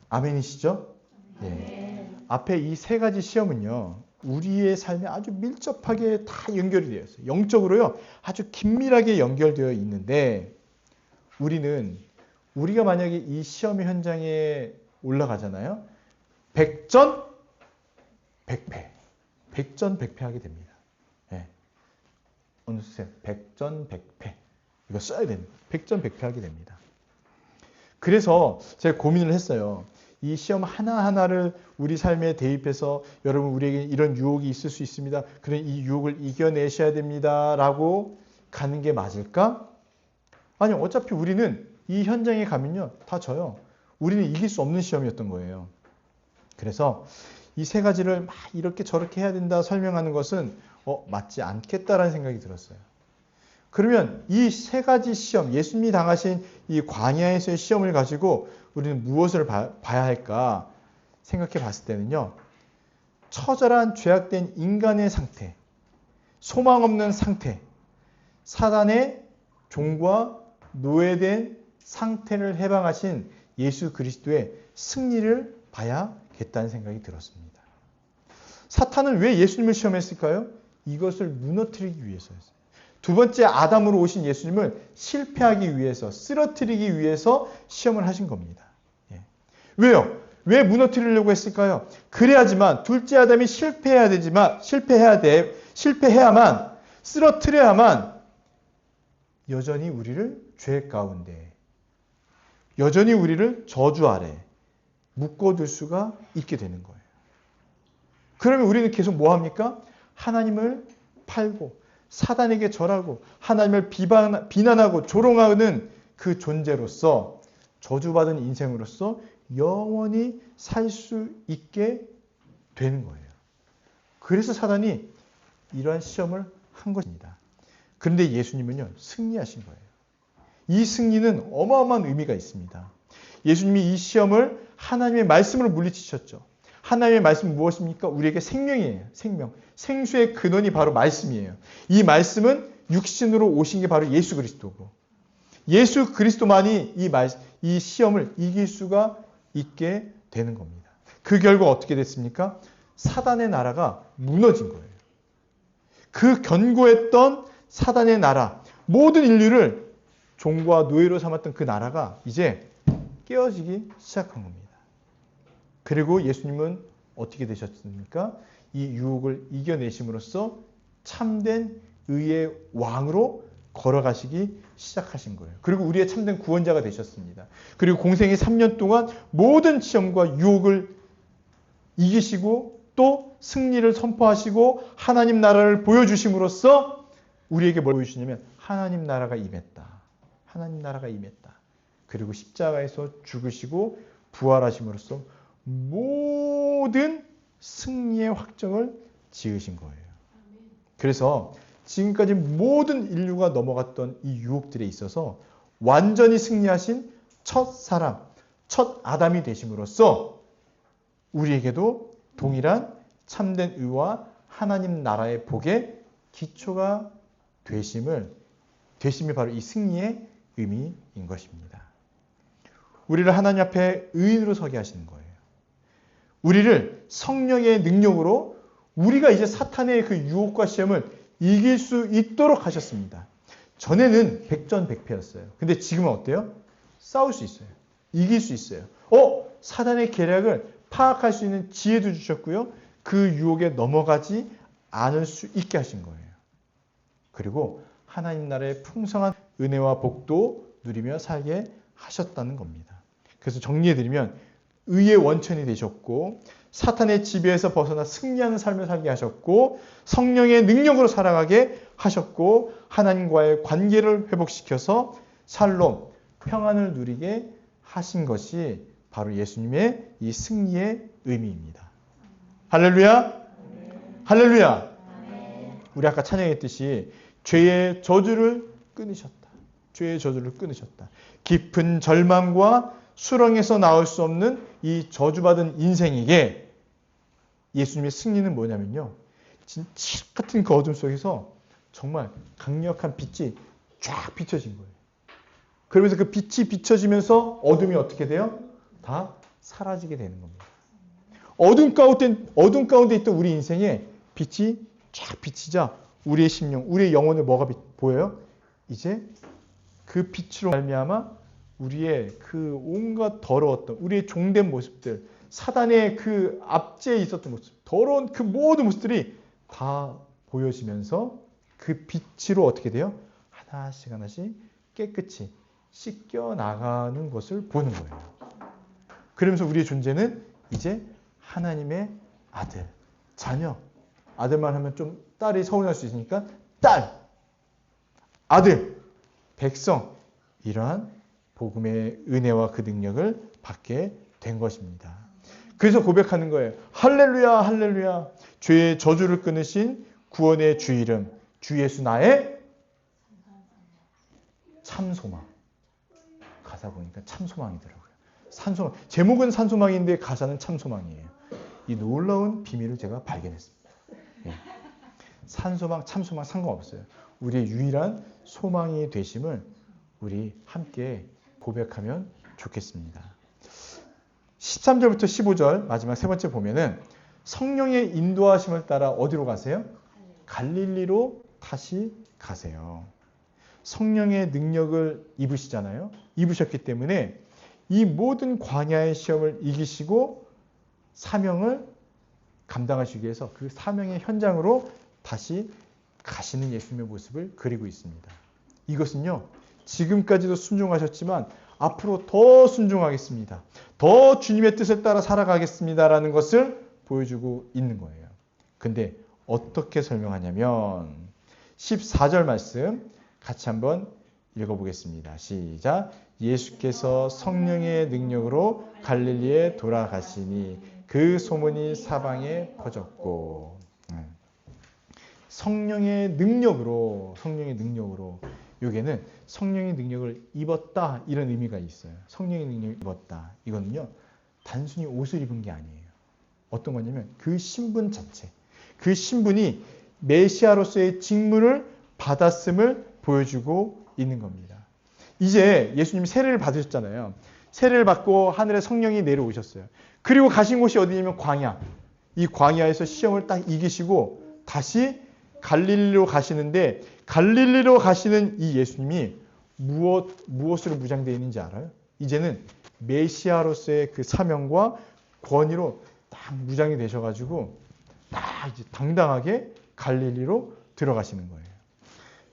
아멘이시죠? 네. 앞에 이 세 가지 시험은요. 우리의 삶에 아주 밀접하게 다 연결이 되어 있어요. 영적으로요. 아주 긴밀하게 연결되어 있는데 우리가 만약에 이 시험의 현장에 올라가잖아요. 백전 백패. 백전백패하게 됩니다. 네. 어느 쓰세요? 백전백패. 이거 써야 됩니다. 백전백패하게 됩니다. 그래서 제가 고민을 했어요. 이 시험 하나하나를 우리 삶에 대입해서 여러분 우리에게 이런 유혹이 있을 수 있습니다. 그런 이 유혹을 이겨내셔야 됩니다. 라고 가는 게 맞을까? 아니 어차피 우리는 이 현장에 가면요. 다 져요. 우리는 이길 수 없는 시험이었던 거예요. 그래서 이 세 가지를 막 이렇게 저렇게 해야 된다 설명하는 것은 맞지 않겠다라는 생각이 들었어요. 그러면 이 세 가지 시험, 예수님이 당하신 이 광야에서의 시험을 가지고 우리는 무엇을 봐야 할까 생각해 봤을 때는요. 처절한 죄악된 인간의 상태, 소망 없는 상태, 사단의 종과 노예된 상태를 해방하신 예수 그리스도의 승리를 봐야겠다는 생각이 들었습니다. 사탄은 왜 예수님을 시험했을까요? 이것을 무너뜨리기 위해서였어요. 두 번째 아담으로 오신 예수님을 실패하기 위해서, 쓰러뜨리기 위해서 시험을 하신 겁니다. 예. 왜요? 왜 무너뜨리려고 했을까요? 그래야지만 둘째 아담이 실패해야만, 쓰러뜨려야만 여전히 우리를 죄 가운데, 여전히 우리를 저주 아래 묶어둘 수가 있게 되는 거예요. 그러면 우리는 계속 뭐 합니까? 하나님을 팔고 사단에게 절하고 하나님을 비난하고 조롱하는 그 존재로서 저주받은 인생으로서 영원히 살 수 있게 되는 거예요. 그래서 사단이 이러한 시험을 한 것입니다. 그런데 예수님은요, 승리하신 거예요. 이 승리는 어마어마한 의미가 있습니다. 예수님이 이 시험을 하나님의 말씀으로 물리치셨죠. 하나님의 말씀은 무엇입니까? 우리에게 생명이에요. 생명. 생수의 근원이 바로 말씀이에요. 이 말씀은 육신으로 오신 게 바로 예수 그리스도고 예수 그리스도만이 이 시험을 이길 수가 있게 되는 겁니다. 그 결과 어떻게 됐습니까? 사단의 나라가 무너진 거예요. 그 견고했던 사단의 나라, 모든 인류를 종과 노예로 삼았던 그 나라가 이제 깨어지기 시작한 겁니다. 그리고 예수님은 어떻게 되셨습니까? 이 유혹을 이겨내심으로써 참된 의의 왕으로 걸어가시기 시작하신 거예요. 그리고 우리의 참된 구원자가 되셨습니다. 그리고 공생의 3년 동안 모든 시험과 유혹을 이기시고 또 승리를 선포하시고 하나님 나라를 보여주심으로써 우리에게 뭘 보여주시냐면 하나님 나라가 임했다. 하나님 나라가 임했다. 그리고 십자가에서 죽으시고 부활하심으로써 모든 승리의 확정을 지으신 거예요. 그래서 지금까지 모든 인류가 넘어갔던 이 유혹들에 있어서 완전히 승리하신 첫 사람, 첫 아담이 되심으로써 우리에게도 동일한 참된 의와 하나님 나라의 복의 기초가 되심이 바로 이 승리의 의미인 것입니다. 우리를 하나님 앞에 의인으로 서게 하시는 거예요. 우리를 성령의 능력으로 우리가 이제 사탄의 그 유혹과 시험을 이길 수 있도록 하셨습니다. 전에는 백전백패였어요. 근데 지금은 어때요? 싸울 수 있어요. 이길 수 있어요. 사단의 계략을 파악할 수 있는 지혜도 주셨고요. 그 유혹에 넘어가지 않을 수 있게 하신 거예요. 그리고 하나님 나라의 풍성한 은혜와 복도 누리며 살게 하셨다는 겁니다. 그래서 정리해드리면 의의 원천이 되셨고 사탄의 지배에서 벗어나 승리하는 삶을 살게 하셨고 성령의 능력으로 살아가게 하셨고 하나님과의 관계를 회복시켜서 샬롬, 평안을 누리게 하신 것이 바로 예수님의 이 승리의 의미입니다. 할렐루야! 할렐루야! 우리 아까 찬양했듯이 죄의 저주를 끊으셨다. 죄의 저주를 끊으셨다. 깊은 절망과 수렁에서 나올 수 없는 이 저주받은 인생에게 예수님의 승리는 뭐냐면요. 진짜 같은 그 어둠 속에서 정말 강력한 빛이 쫙 비춰진 거예요. 그러면서 그 빛이 비춰지면서 어둠이 어떻게 돼요? 다 사라지게 되는 겁니다. 어둠 가운데 있던 우리 인생에 빛이 쫙 비치자 우리의 심령, 우리의 영혼을 뭐가 보여요? 이제 그 빛으로 말미암아 우리의 그 온갖 더러웠던 우리의 종된 모습들, 사단의 그 압제에 있었던 모습, 더러운 그 모든 모습들이 다 보여지면서 그 빛으로 어떻게 돼요? 하나씩 하나씩 깨끗이 씻겨 나가는 것을 보는 거예요. 그러면서 우리의 존재는 이제 하나님의 아들, 자녀. 아들만 하면 좀 딸이 서운할 수 있으니까 딸, 아들, 백성. 이러한 복음의 은혜와 그 능력을 받게 된 것입니다. 그래서 고백하는 거예요. 할렐루야, 할렐루야. 죄의 저주를 끊으신 구원의 주 이름, 주 예수 나의 참소망. 가사 보니까 참소망이더라고요. 산소망. 제목은 산소망인데 가사는 참소망이에요. 이 놀라운 비밀을 제가 발견했습니다. 예. 산소망, 참소망 상관없어요. 우리의 유일한 소망이 되심을 우리 함께 고백하면 좋겠습니다. 13절부터 15절 마지막 세 번째 보면은 성령의 인도하심을 따라 어디로 가세요? 갈릴리로 다시 가세요. 성령의 능력을 입으시잖아요. 입으셨기 때문에 이 모든 광야의 시험을 이기시고 사명을 감당하시기 위해서 그 사명의 현장으로 다시 가시는 예수님의 모습을 그리고 있습니다. 이것은요, 지금까지도 순종하셨지만 앞으로 더 순종하겠습니다. 더 주님의 뜻을 따라 살아가겠습니다라는 것을 보여주고 있는 거예요. 근데 어떻게 설명하냐면 14절 말씀 같이 한번 읽어보겠습니다. 시작. 예수께서 성령의 능력으로 갈릴리에 돌아가시니 그 소문이 사방에 퍼졌고. 성령의 능력으로 여기에는 성령의 능력을 입었다 이런 의미가 있어요. 성령의 능력을 입었다. 이거는요, 단순히 옷을 입은 게 아니에요. 어떤 거냐면 그 신분 자체, 그 신분이 메시아로서의 직무를 받았음을 보여주고 있는 겁니다. 이제 예수님이 세례를 받으셨잖아요. 세례를 받고 하늘에 성령이 내려오셨어요. 그리고 가신 곳이 어디냐면 광야. 이 광야에서 시험을 딱 이기시고 다시 갈릴리로 가시는데, 갈릴리로 가시는 이 예수님이 무엇으로 무장되어 있는지 알아요? 이제는 메시아로서의 그 사명과 권위로 딱 무장이 되셔가지고 딱 이제 당당하게 갈릴리로 들어가시는 거예요.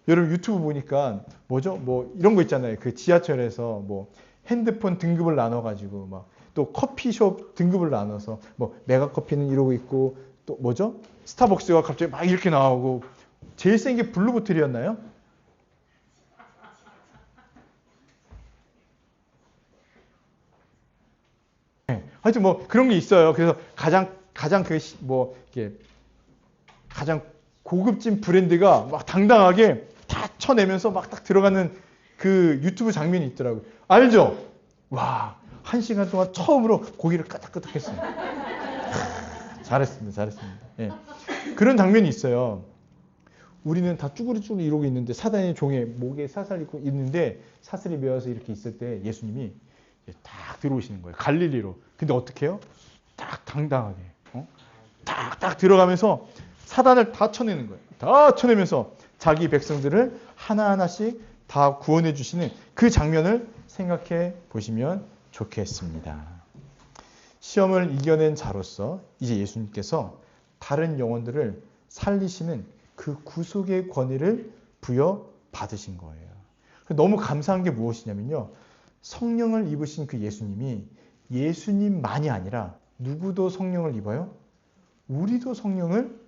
여러분 유튜브 보니까 뭐죠? 뭐 이런 거 있잖아요. 그 지하철에서 뭐 핸드폰 등급을 나눠가지고 막 또 커피숍 등급을 나눠서 뭐 메가커피는 이러고 있고 또 뭐죠? 스타벅스가 갑자기 막 이렇게 나오고 제일 센 게 블루보틀이었나요? 네. 하여튼 뭐 그런 게 있어요. 그래서 가장 그 뭐 이렇게 가장 고급진 브랜드가 막 당당하게 다 쳐내면서 막 딱 들어가는 그 유튜브 장면이 있더라고요. 알죠? 와, 1시간 동안 처음으로 고기를 까딱까딱 했어요. 잘했습니다. 예. 그런 장면이 있어요. 우리는 다 쭈구리쭈구리 이러고 있는데 사단의 종에 목에 사슬 입고 있는데 사슬이 메어서 이렇게 있을 때 예수님이 딱 들어오시는 거예요. 갈릴리로. 근데 어떻게 해요? 딱 당당하게. 딱 들어가면서 사단을 다 쳐내는 거예요. 다 쳐내면서 자기 백성들을 하나하나씩 다 구원해 주시는 그 장면을 생각해 보시면 좋겠습니다. 시험을 이겨낸 자로서 이제 예수님께서 다른 영혼들을 살리시는 그 구속의 권위를 부여받으신 거예요. 너무 감사한 게 무엇이냐면요. 성령을 입으신 그 예수님이 예수님만이 아니라 누구도 성령을 입어요? 우리도 성령을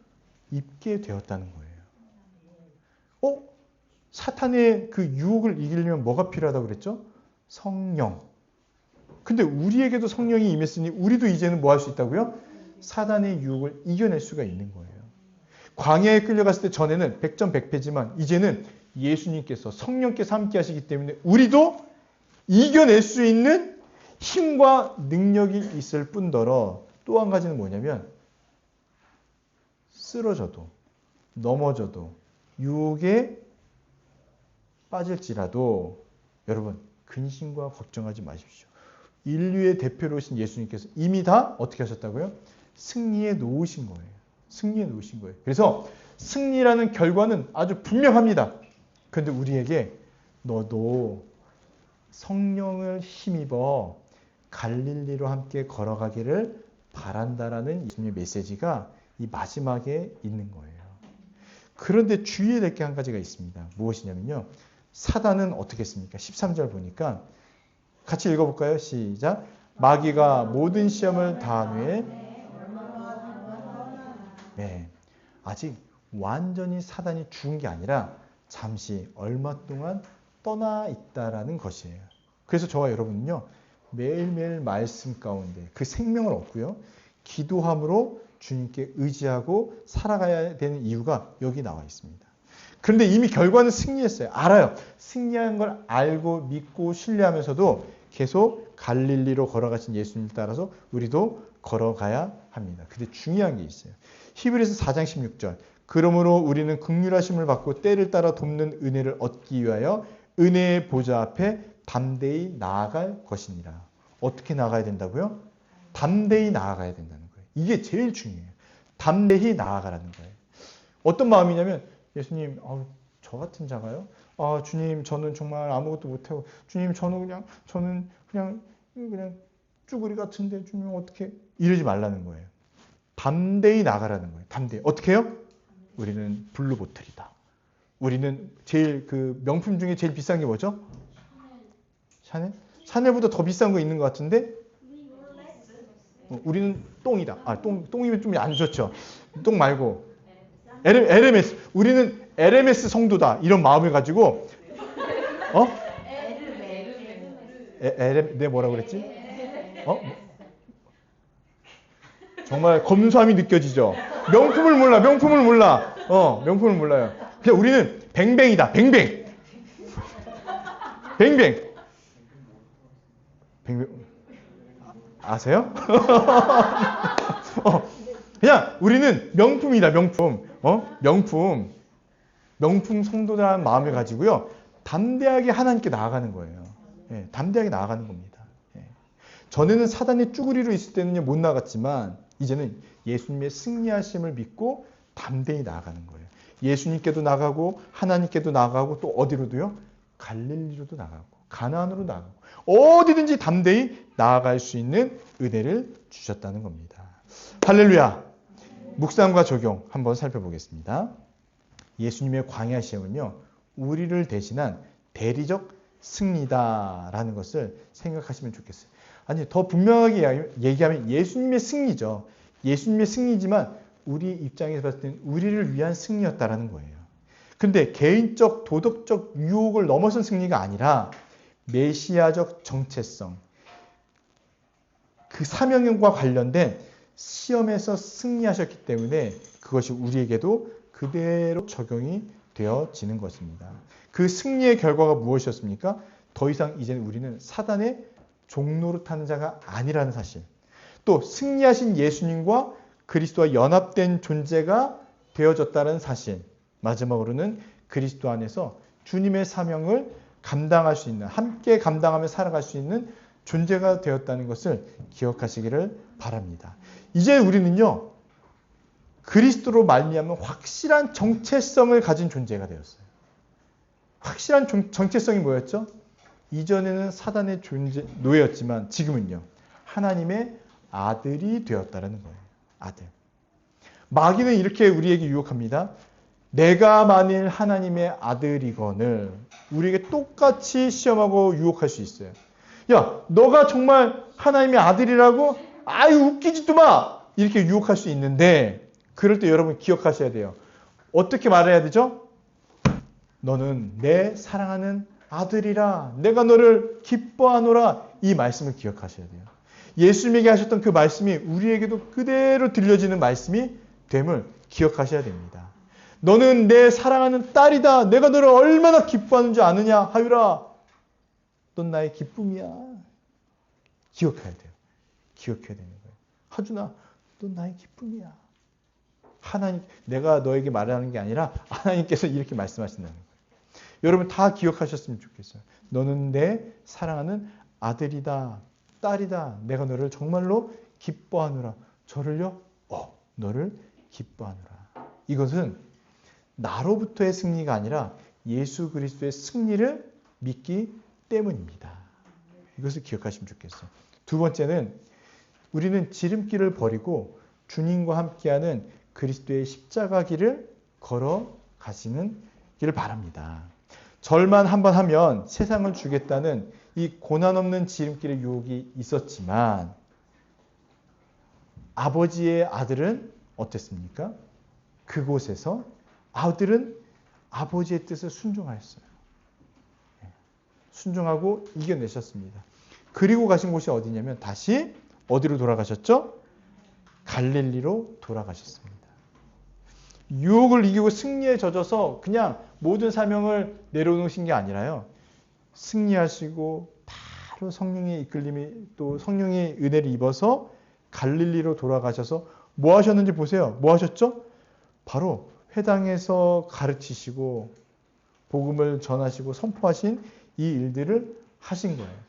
입게 되었다는 거예요. 사탄의 그 유혹을 이기려면 뭐가 필요하다고 그랬죠? 성령. 근데 우리에게도 성령이 임했으니 우리도 이제는 뭐 할 수 있다고요? 사단의 유혹을 이겨낼 수가 있는 거예요. 광야에 끌려갔을 때 전에는 백전백패지만 이제는 예수님께서 성령께서 함께 하시기 때문에 우리도 이겨낼 수 있는 힘과 능력이 있을 뿐더러 또 한 가지는 뭐냐면 쓰러져도 넘어져도 유혹에 빠질지라도 여러분 근심과 걱정하지 마십시오. 인류의 대표로 오신 예수님께서 이미 다 어떻게 하셨다고요? 승리해 놓으신 거예요. 승리해 놓으신 거예요. 그래서 승리라는 결과는 아주 분명합니다. 그런데 우리에게 너도 성령을 힘입어 갈릴리로 함께 걸어가기를 바란다라는 예수님의 메시지가 이 마지막에 있는 거예요. 그런데 주의해야 될 게 한 가지가 있습니다. 무엇이냐면요. 사단은 어떻게 했습니까? 13절 보니까 같이 읽어볼까요? 시작. 마귀가 모든 시험을 다한 후에 네, 아직 완전히 사단이 죽은 게 아니라 잠시 얼마 동안 떠나 있다라는 것이에요. 그래서 저와 여러분은요. 매일매일 말씀 가운데 그 생명을 얻고요. 기도함으로 주님께 의지하고 살아가야 되는 이유가 여기 나와 있습니다. 그런데 이미 결과는 승리했어요. 알아요. 승리한 걸 알고 믿고 신뢰하면서도 계속 갈릴리로 걸어가신 예수님 따라서 우리도 걸어가야 합니다. 근데 중요한 게 있어요. 히브리서 4장 16절. 그러므로 우리는 긍휼하심을 받고 때를 따라 돕는 은혜를 얻기 위하여 은혜의 보좌 앞에 담대히 나아갈 것이니라. 어떻게 나아가야 된다고요? 담대히 나아가야 된다는 거예요. 이게 제일 중요해요. 담대히 나아가라는 거예요. 어떤 마음이냐면 예수님, 저 같은 자가요? 주님, 저는 정말 아무것도 못하고 주님, 저는 그냥 쭈구리 같은데 주님 어떻게 이러지 말라는 거예요. 담대히 나가라는 거예요. 담대히. 어떻게 해요? 우리는 블루보틀이다. 우리는 제일 그 명품 중에 제일 비싼 게 뭐죠? 샤넬? 샤넬보다 더 비싼 거 있는 것 같은데? 우리는 똥이다. 똥이면 좀 안 좋죠. 똥 말고. 에르메스. 우리는 에르메스 성도다. 이런 마음을 가지고, 내가 뭐라고 그랬지? 정말 검소함이 느껴지죠? 명품을 몰라. 명품을 몰라요. 그냥 우리는 뱅뱅이다. 뱅뱅. 아세요? 그냥 우리는 명품이다. 명품 성도라는 마음을 가지고요. 담대하게 하나님께 나아가는 거예요. 예, 담대하게 나아가는 겁니다. 예. 전에는 사단의 쭈구리로 있을 때는 못 나갔지만 이제는 예수님의 승리하심을 믿고 담대히 나아가는 거예요. 예수님께도 나가고 하나님께도 나가고 또 어디로도요? 갈릴리로도 나가고 가나안으로 나가고 어디든지 담대히 나아갈 수 있는 은혜를 주셨다는 겁니다. 할렐루야. 묵상과 적용 한번 살펴보겠습니다. 예수님의 광야 시험은요, 우리를 대신한 대리적 승리다라는 것을 생각하시면 좋겠어요. 아니, 더 분명하게 얘기하면 예수님의 승리죠. 예수님의 승리지만 우리 입장에서 봤을 때는 우리를 위한 승리였다라는 거예요. 근데 개인적 도덕적 유혹을 넘어선 승리가 아니라 메시아적 정체성, 그 사명과 관련된 시험에서 승리하셨기 때문에 그것이 우리에게도 그대로 적용이 되어지는 것입니다. 그 승리의 결과가 무엇이었습니까? 더 이상 이제는 우리는 사단의 종노릇 하는 자가 아니라는 사실. 또 승리하신 예수님과 그리스도와 연합된 존재가 되어졌다는 사실. 마지막으로는 그리스도 안에서 주님의 사명을 감당할 수 있는, 함께 감당하며 살아갈 수 있는 존재가 되었다는 것을 기억하시기를 바랍니다. 이제 우리는요, 그리스도로 말미암은 확실한 정체성을 가진 존재가 되었어요. 확실한 정체성이 뭐였죠? 이전에는 사단의 노예였지만 지금은요, 하나님의 아들이 되었다는 거예요. 아들. 마귀는 이렇게 우리에게 유혹합니다. 내가 만일 하나님의 아들이거늘 우리에게 똑같이 시험하고 유혹할 수 있어요. 야, 너가 정말 하나님의 아들이라고? 아유, 웃기지도 마! 이렇게 유혹할 수 있는데 그럴 때 여러분 기억하셔야 돼요. 어떻게 말해야 되죠? 너는 내 사랑하는 아들이라 내가 너를 기뻐하노라 이 말씀을 기억하셔야 돼요. 예수님에게 하셨던 그 말씀이 우리에게도 그대로 들려지는 말씀이 됨을 기억하셔야 됩니다. 너는 내 사랑하는 딸이다. 내가 너를 얼마나 기뻐하는 줄 아느냐 하유라. 넌 나의 기쁨이야. 기억해야 돼요. 기억해야 되는 거예요. 하준아, 넌 나의 기쁨이야. 하나님, 내가 너에게 말하는 게 아니라 하나님께서 이렇게 말씀하신다는 거예요. 여러분 다 기억하셨으면 좋겠어요. 너는 내 사랑하는 아들이다. 딸이다. 내가 너를 정말로 기뻐하노라. 저를요? 너를 기뻐하노라. 이것은 나로부터의 승리가 아니라 예수 그리스도의 승리를 믿기 때문입니다. 이것을 기억하시면 좋겠어요. 두 번째는 우리는 지름길을 버리고 주님과 함께하는 그리스도의 십자가 길을 걸어가시는 길 바랍니다. 절만 한번 하면 세상을 주겠다는 이 고난 없는 지름길의 유혹이 있었지만 아버지의 아들은 어땠습니까? 그곳에서 아들은 아버지의 뜻을 순종하였어요. 순종하고 이겨내셨습니다. 그리고 가신 곳이 어디냐면 다시 어디로 돌아가셨죠? 갈릴리로 돌아가셨습니다. 유혹을 이기고 승리에 젖어서 그냥 모든 사명을 내려놓으신 게 아니라요. 승리하시고 바로 성령의 이끌림이 또 성령의 은혜를 입어서 갈릴리로 돌아가셔서 뭐 하셨는지 보세요. 뭐 하셨죠? 바로 회당에서 가르치시고 복음을 전하시고 선포하신 이 일들을 하신 거예요.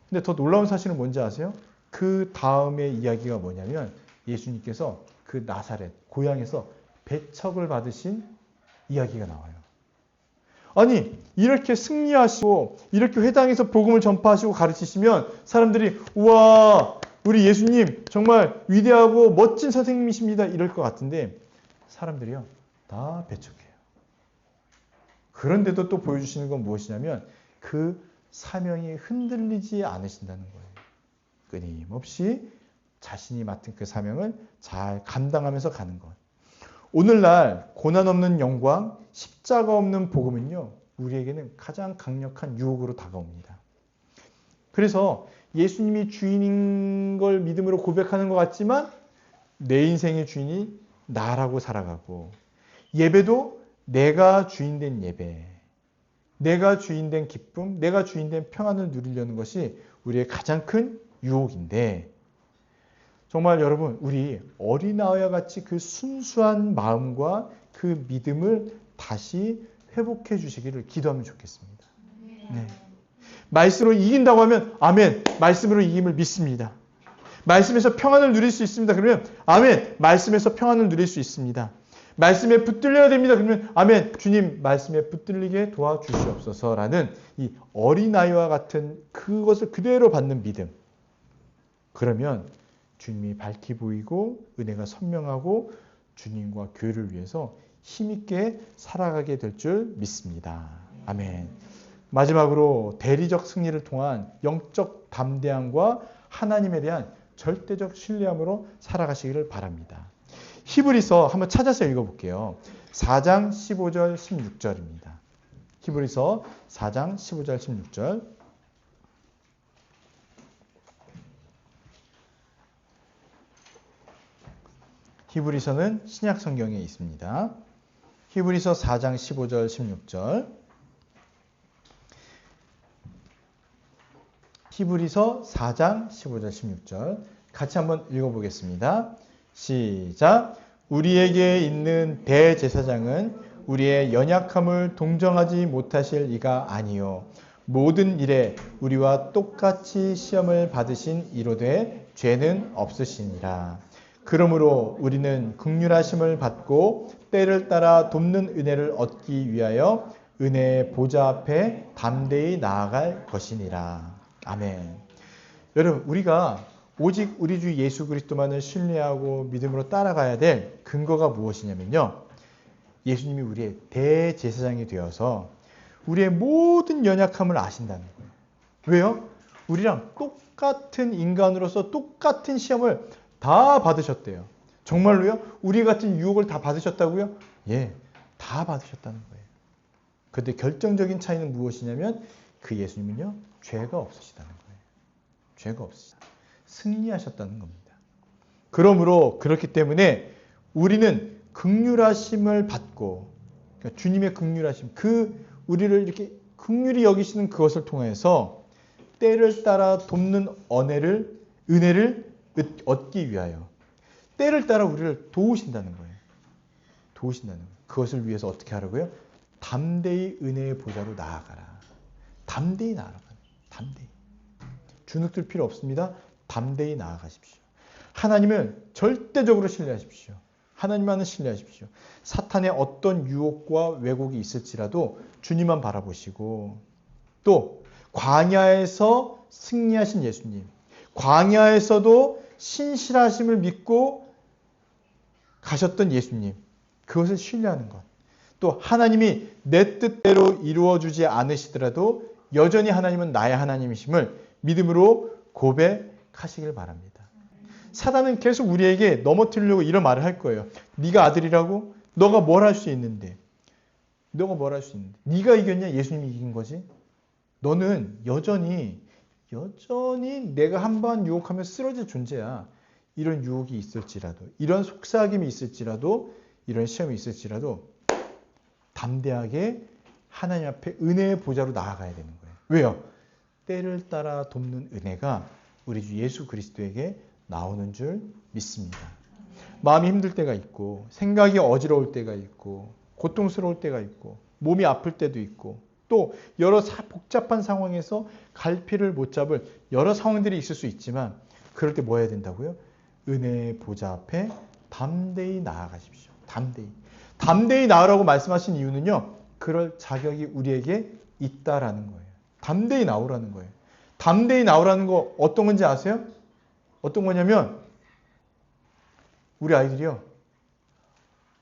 근데 더 놀라운 사실은 뭔지 아세요? 그 다음의 이야기가 뭐냐면 예수님께서 그 나사렛 고향에서 배척을 받으신 이야기가 나와요. 아니 이렇게 승리하시고 이렇게 회당에서 복음을 전파하시고 가르치시면 사람들이 우와 우리 예수님 정말 위대하고 멋진 선생님이십니다 이럴 것 같은데 사람들이요 다 배척해요. 그런데도 또 보여주시는 건 무엇이냐면 그 사명이 흔들리지 않으신다는 거예요. 끊임없이 자신이 맡은 그 사명을 잘 감당하면서 가는 것. 오늘날 고난 없는 영광, 십자가 없는 복음은요. 우리에게는 가장 강력한 유혹으로 다가옵니다. 그래서 예수님이 주인인 걸 믿음으로 고백하는 것 같지만 내 인생의 주인이 나라고 살아가고 예배도 내가 주인된 예배, 내가 주인된 기쁨, 내가 주인된 평안을 누리려는 것이 우리의 가장 큰 유혹인데 정말 여러분 우리 어린아이와 같이 그 순수한 마음과 그 믿음을 다시 회복해 주시기를 기도하면 좋겠습니다. 네. 말씀으로 이긴다고 하면 아멘. 말씀으로 이김을 믿습니다. 말씀에서 평안을 누릴 수 있습니다. 그러면 아멘. 말씀에서 평안을 누릴 수 있습니다. 말씀에 붙들려야 됩니다. 그러면 아멘. 주님 말씀에 붙들리게 도와주시옵소서라는 이 어린아이와 같은 그것을 그대로 받는 믿음. 그러면 주님이 밝히 보이고 은혜가 선명하고 주님과 교회를 위해서 힘있게 살아가게 될 줄 믿습니다. 아멘. 마지막으로 대리적 승리를 통한 영적 담대함과 하나님에 대한 절대적 신뢰함으로 살아가시기를 바랍니다. 히브리서 한번 찾아서 읽어볼게요. 4장 15절 16절입니다. 히브리서 4장 15절 16절. 히브리서는 신약 성경에 있습니다. 히브리서 4장 15절 16절. 히브리서 4장 15절 16절 같이 한번 읽어보겠습니다. 시작. 우리에게 있는 대제사장은 우리의 연약함을 동정하지 못하실 이가 아니요 모든 일에 우리와 똑같이 시험을 받으신 이로되 죄는 없으시니라. 그러므로 우리는 긍휼하심을 받고 때를 따라 돕는 은혜를 얻기 위하여 은혜의 보좌 앞에 담대히 나아갈 것이니라. 아멘. 여러분, 우리가 오직 우리 주 예수 그리스도만을 신뢰하고 믿음으로 따라가야 될 근거가 무엇이냐면요. 예수님이 우리의 대제사장이 되어서 우리의 모든 연약함을 아신다는 거예요. 왜요? 우리랑 똑같은 인간으로서 똑같은 시험을 다 받으셨대요. 정말로요? 우리 같은 유혹을 다 받으셨다고요? 예, 다 받으셨다는 거예요. 그런데 결정적인 차이는 무엇이냐면 그 예수님은요, 죄가 없으시다는 거예요. 죄가 없으시다. 승리하셨다는 겁니다. 그러므로 그렇기 때문에 우리는 긍휼하심을 받고, 그러니까 주님의 긍휼하심, 우리를 이렇게 긍휼히 여기시는 그것을 통해서 때를 따라 돕는 은혜를 얻기 위하여 때를 따라 우리를 도우신다는 거예요. 도우신다는 거예요. 그것을 위해서 어떻게 하라고요? 담대히 은혜의 보좌로 나아가라. 담대히 나아가라. 담대히. 주눅들 필요 없습니다. 담대히 나아가십시오. 하나님을 절대적으로 신뢰하십시오. 하나님만을 신뢰하십시오. 사탄의 어떤 유혹과 왜곡이 있을지라도 주님만 바라보시고 또 광야에서 승리하신 예수님, 광야에서도 신실하심을 믿고 가셨던 예수님, 그것을 신뢰하는 것. 또 하나님이 내 뜻대로 이루어주지 않으시더라도 여전히 하나님은 나의 하나님이심을 믿음으로 고백하시길 바랍니다. 사단은 계속 우리에게 넘어뜨리려고 이런 말을 할 거예요. 네가 아들이라고? 너가 뭘 할 수 있는데? 너가 뭘 할 수 있는데? 네가 이겼냐? 예수님이 이긴 거지? 너는 여전히 내가 한번 유혹하면 쓰러질 존재야. 이런 유혹이 있을지라도, 이런 속삭임이 있을지라도, 이런 시험이 있을지라도 담대하게 하나님 앞에 은혜의 보좌로 나아가야 되는 거예요. 왜요? 때를 따라 돕는 은혜가 우리 주 예수 그리스도에게 나오는 줄 믿습니다. 마음이 힘들 때가 있고, 생각이 어지러울 때가 있고, 고통스러울 때가 있고, 몸이 아플 때도 있고, 또 여러 복잡한 상황에서 갈피를 못 잡을 여러 상황들이 있을 수 있지만 그럴 때 뭐 해야 된다고요? 은혜의 보좌 앞에 담대히 나아가십시오. 담대히 나으라고 말씀하신 이유는요. 그럴 자격이 우리에게 있다라는 거예요. 담대히 나오라는 거예요. 담대히 나오라는 거 어떤 건지 아세요? 어떤 거냐면 우리 아이들이요.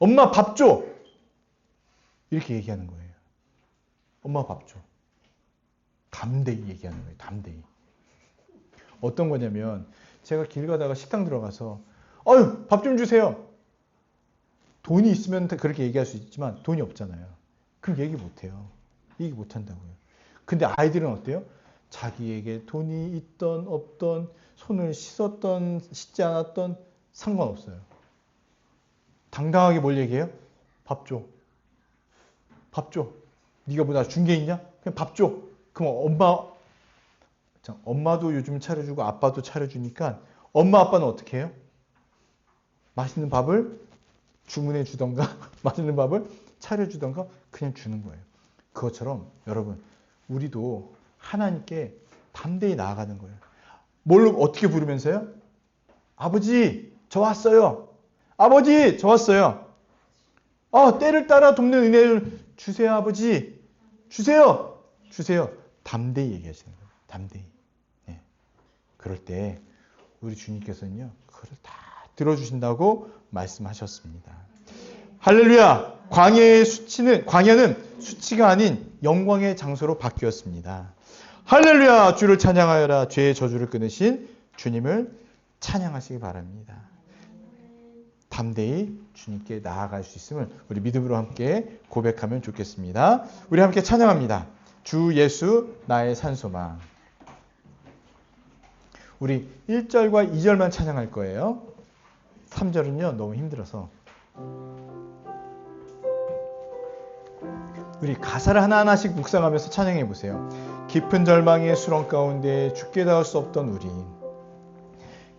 엄마 밥 줘! 이렇게 얘기하는 거예요. 엄마 밥 줘. 담대히 얘기하는 거예요. 담대히. 어떤 거냐면 제가 길 가다가 식당 들어가서 아유 밥 좀 주세요. 돈이 있으면 그렇게 얘기할 수 있지만 돈이 없잖아요. 그럼 얘기 못해요. 얘기 못한다고요. 근데 아이들은 어때요? 자기에게 돈이 있던 없던 손을 씻었던 씻지 않았던 상관없어요. 당당하게 뭘 얘기해요? 밥 줘. 밥 줘. 네가 뭐 나 준 게 있냐? 그냥 밥 줘. 그럼 엄마도 요즘 차려주고 아빠도 차려주니까 엄마 아빠는 어떻게 해요? 맛있는 밥을 주문해 주던가 맛있는 밥을 차려주던가 그냥 주는 거예요. 그것처럼 여러분 우리도 하나님께 담대히 나아가는 거예요. 뭘로 어떻게 부르면서요? 아버지, 저 왔어요. 아버지, 저 왔어요. 때를 따라 돕는 은혜를 주세요, 아버지. 주세요. 주세요. 담대히 얘기하시는 거예요. 담대히. 네. 그럴 때 우리 주님께서는요, 그걸 다 들어주신다고 말씀하셨습니다. 할렐루야! 광야는 수치가 아닌 영광의 장소로 바뀌었습니다. 할렐루야! 주를 찬양하여라. 죄의 저주를 끊으신 주님을 찬양하시기 바랍니다. 담대히 주님께 나아갈 수 있음을 우리 믿음으로 함께 고백하면 좋겠습니다. 우리 함께 찬양합니다. 주 예수 나의 산소망. 우리 1절과 2절만 찬양할 거예요. 3절은요 너무 힘들어서 우리 가사를 하나하나씩 묵상하면서 찬양해 보세요. 깊은 절망의 수렁 가운데 죽게 닿을 수 없던 우리,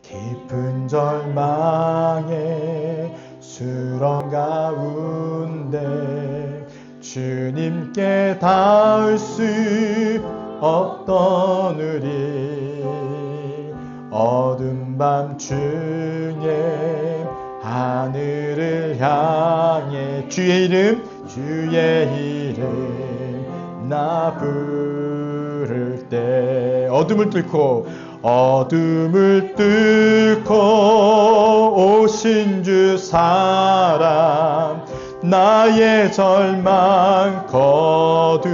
깊은 절망의 수렁 가운데 주님께 닿을 수 없던 우리, 어두운 밤중에 하늘을 향해 주의 이름 나 부를 때 어둠을 뚫고 오신 주 사랑 나의 절망 거두셨네.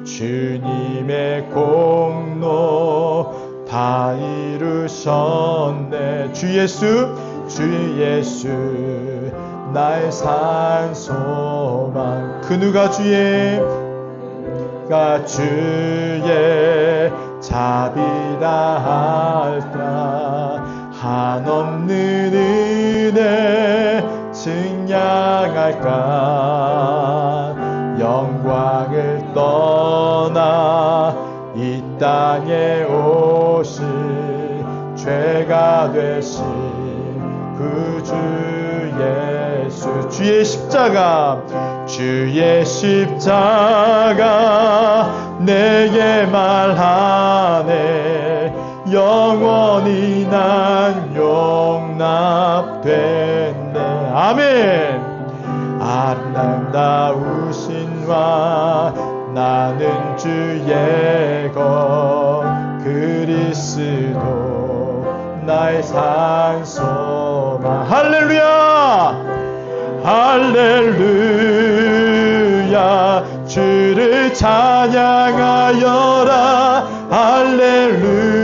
주님의 공로 다 이루셨네. 주 예수 나의 산소망. 그 누가 주의 자비다 할까. 한없는 은혜 증량할까. 영광을 떠나 이 땅에 오신 죄가 되신 그 주 예수, 주의 십자가 내게 말하네. 영원히 난 용납됐네. 아멘. 아름다우신 와 나는 주의 것 그리스도 나의 산소망. 할렐루야! 할렐루야! 주를 찬양하여라. 할렐루야!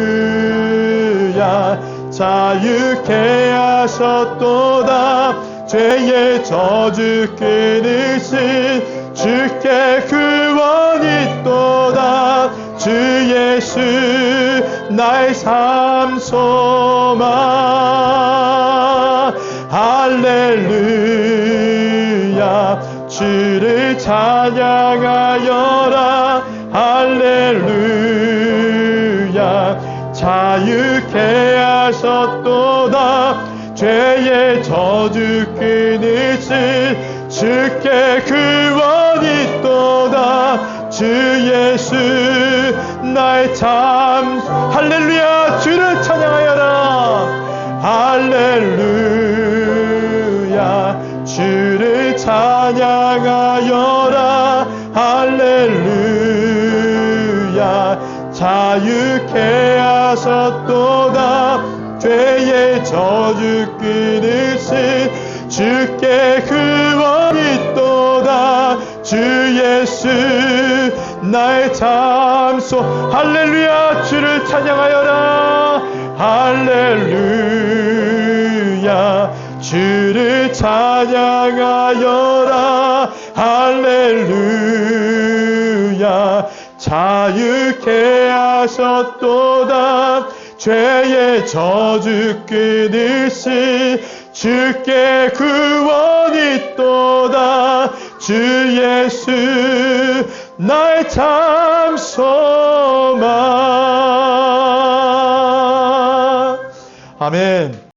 자유케 하셨도다. 죄의 저주 끊으신 주께 구원이 있도다. 주 예수 나의 삶 소망. 할렐루야! 주를 찬양하여라. 할렐루야! 자유케 하셨도다. 죄의 저주 끊으신 주께 구원이 있도다. 주 예수 나의 참. 할렐루야! 주를 찬양하여라. 할렐루야! 주를 찬양하여라. 할렐루야! 자유케 하셨도다. 죄의 저주 끊으신 주께 구원이 있도다. 주 예수 나의 참소. 할렐루야! 주를 찬양하여라. 할렐루야! 주를 찬양하여라. 할렐루야! 자유케 하셨도다. 죄의 저주 끊으신 주께 구원이 있도다. 주 예수 나의 참 소망. 아멘.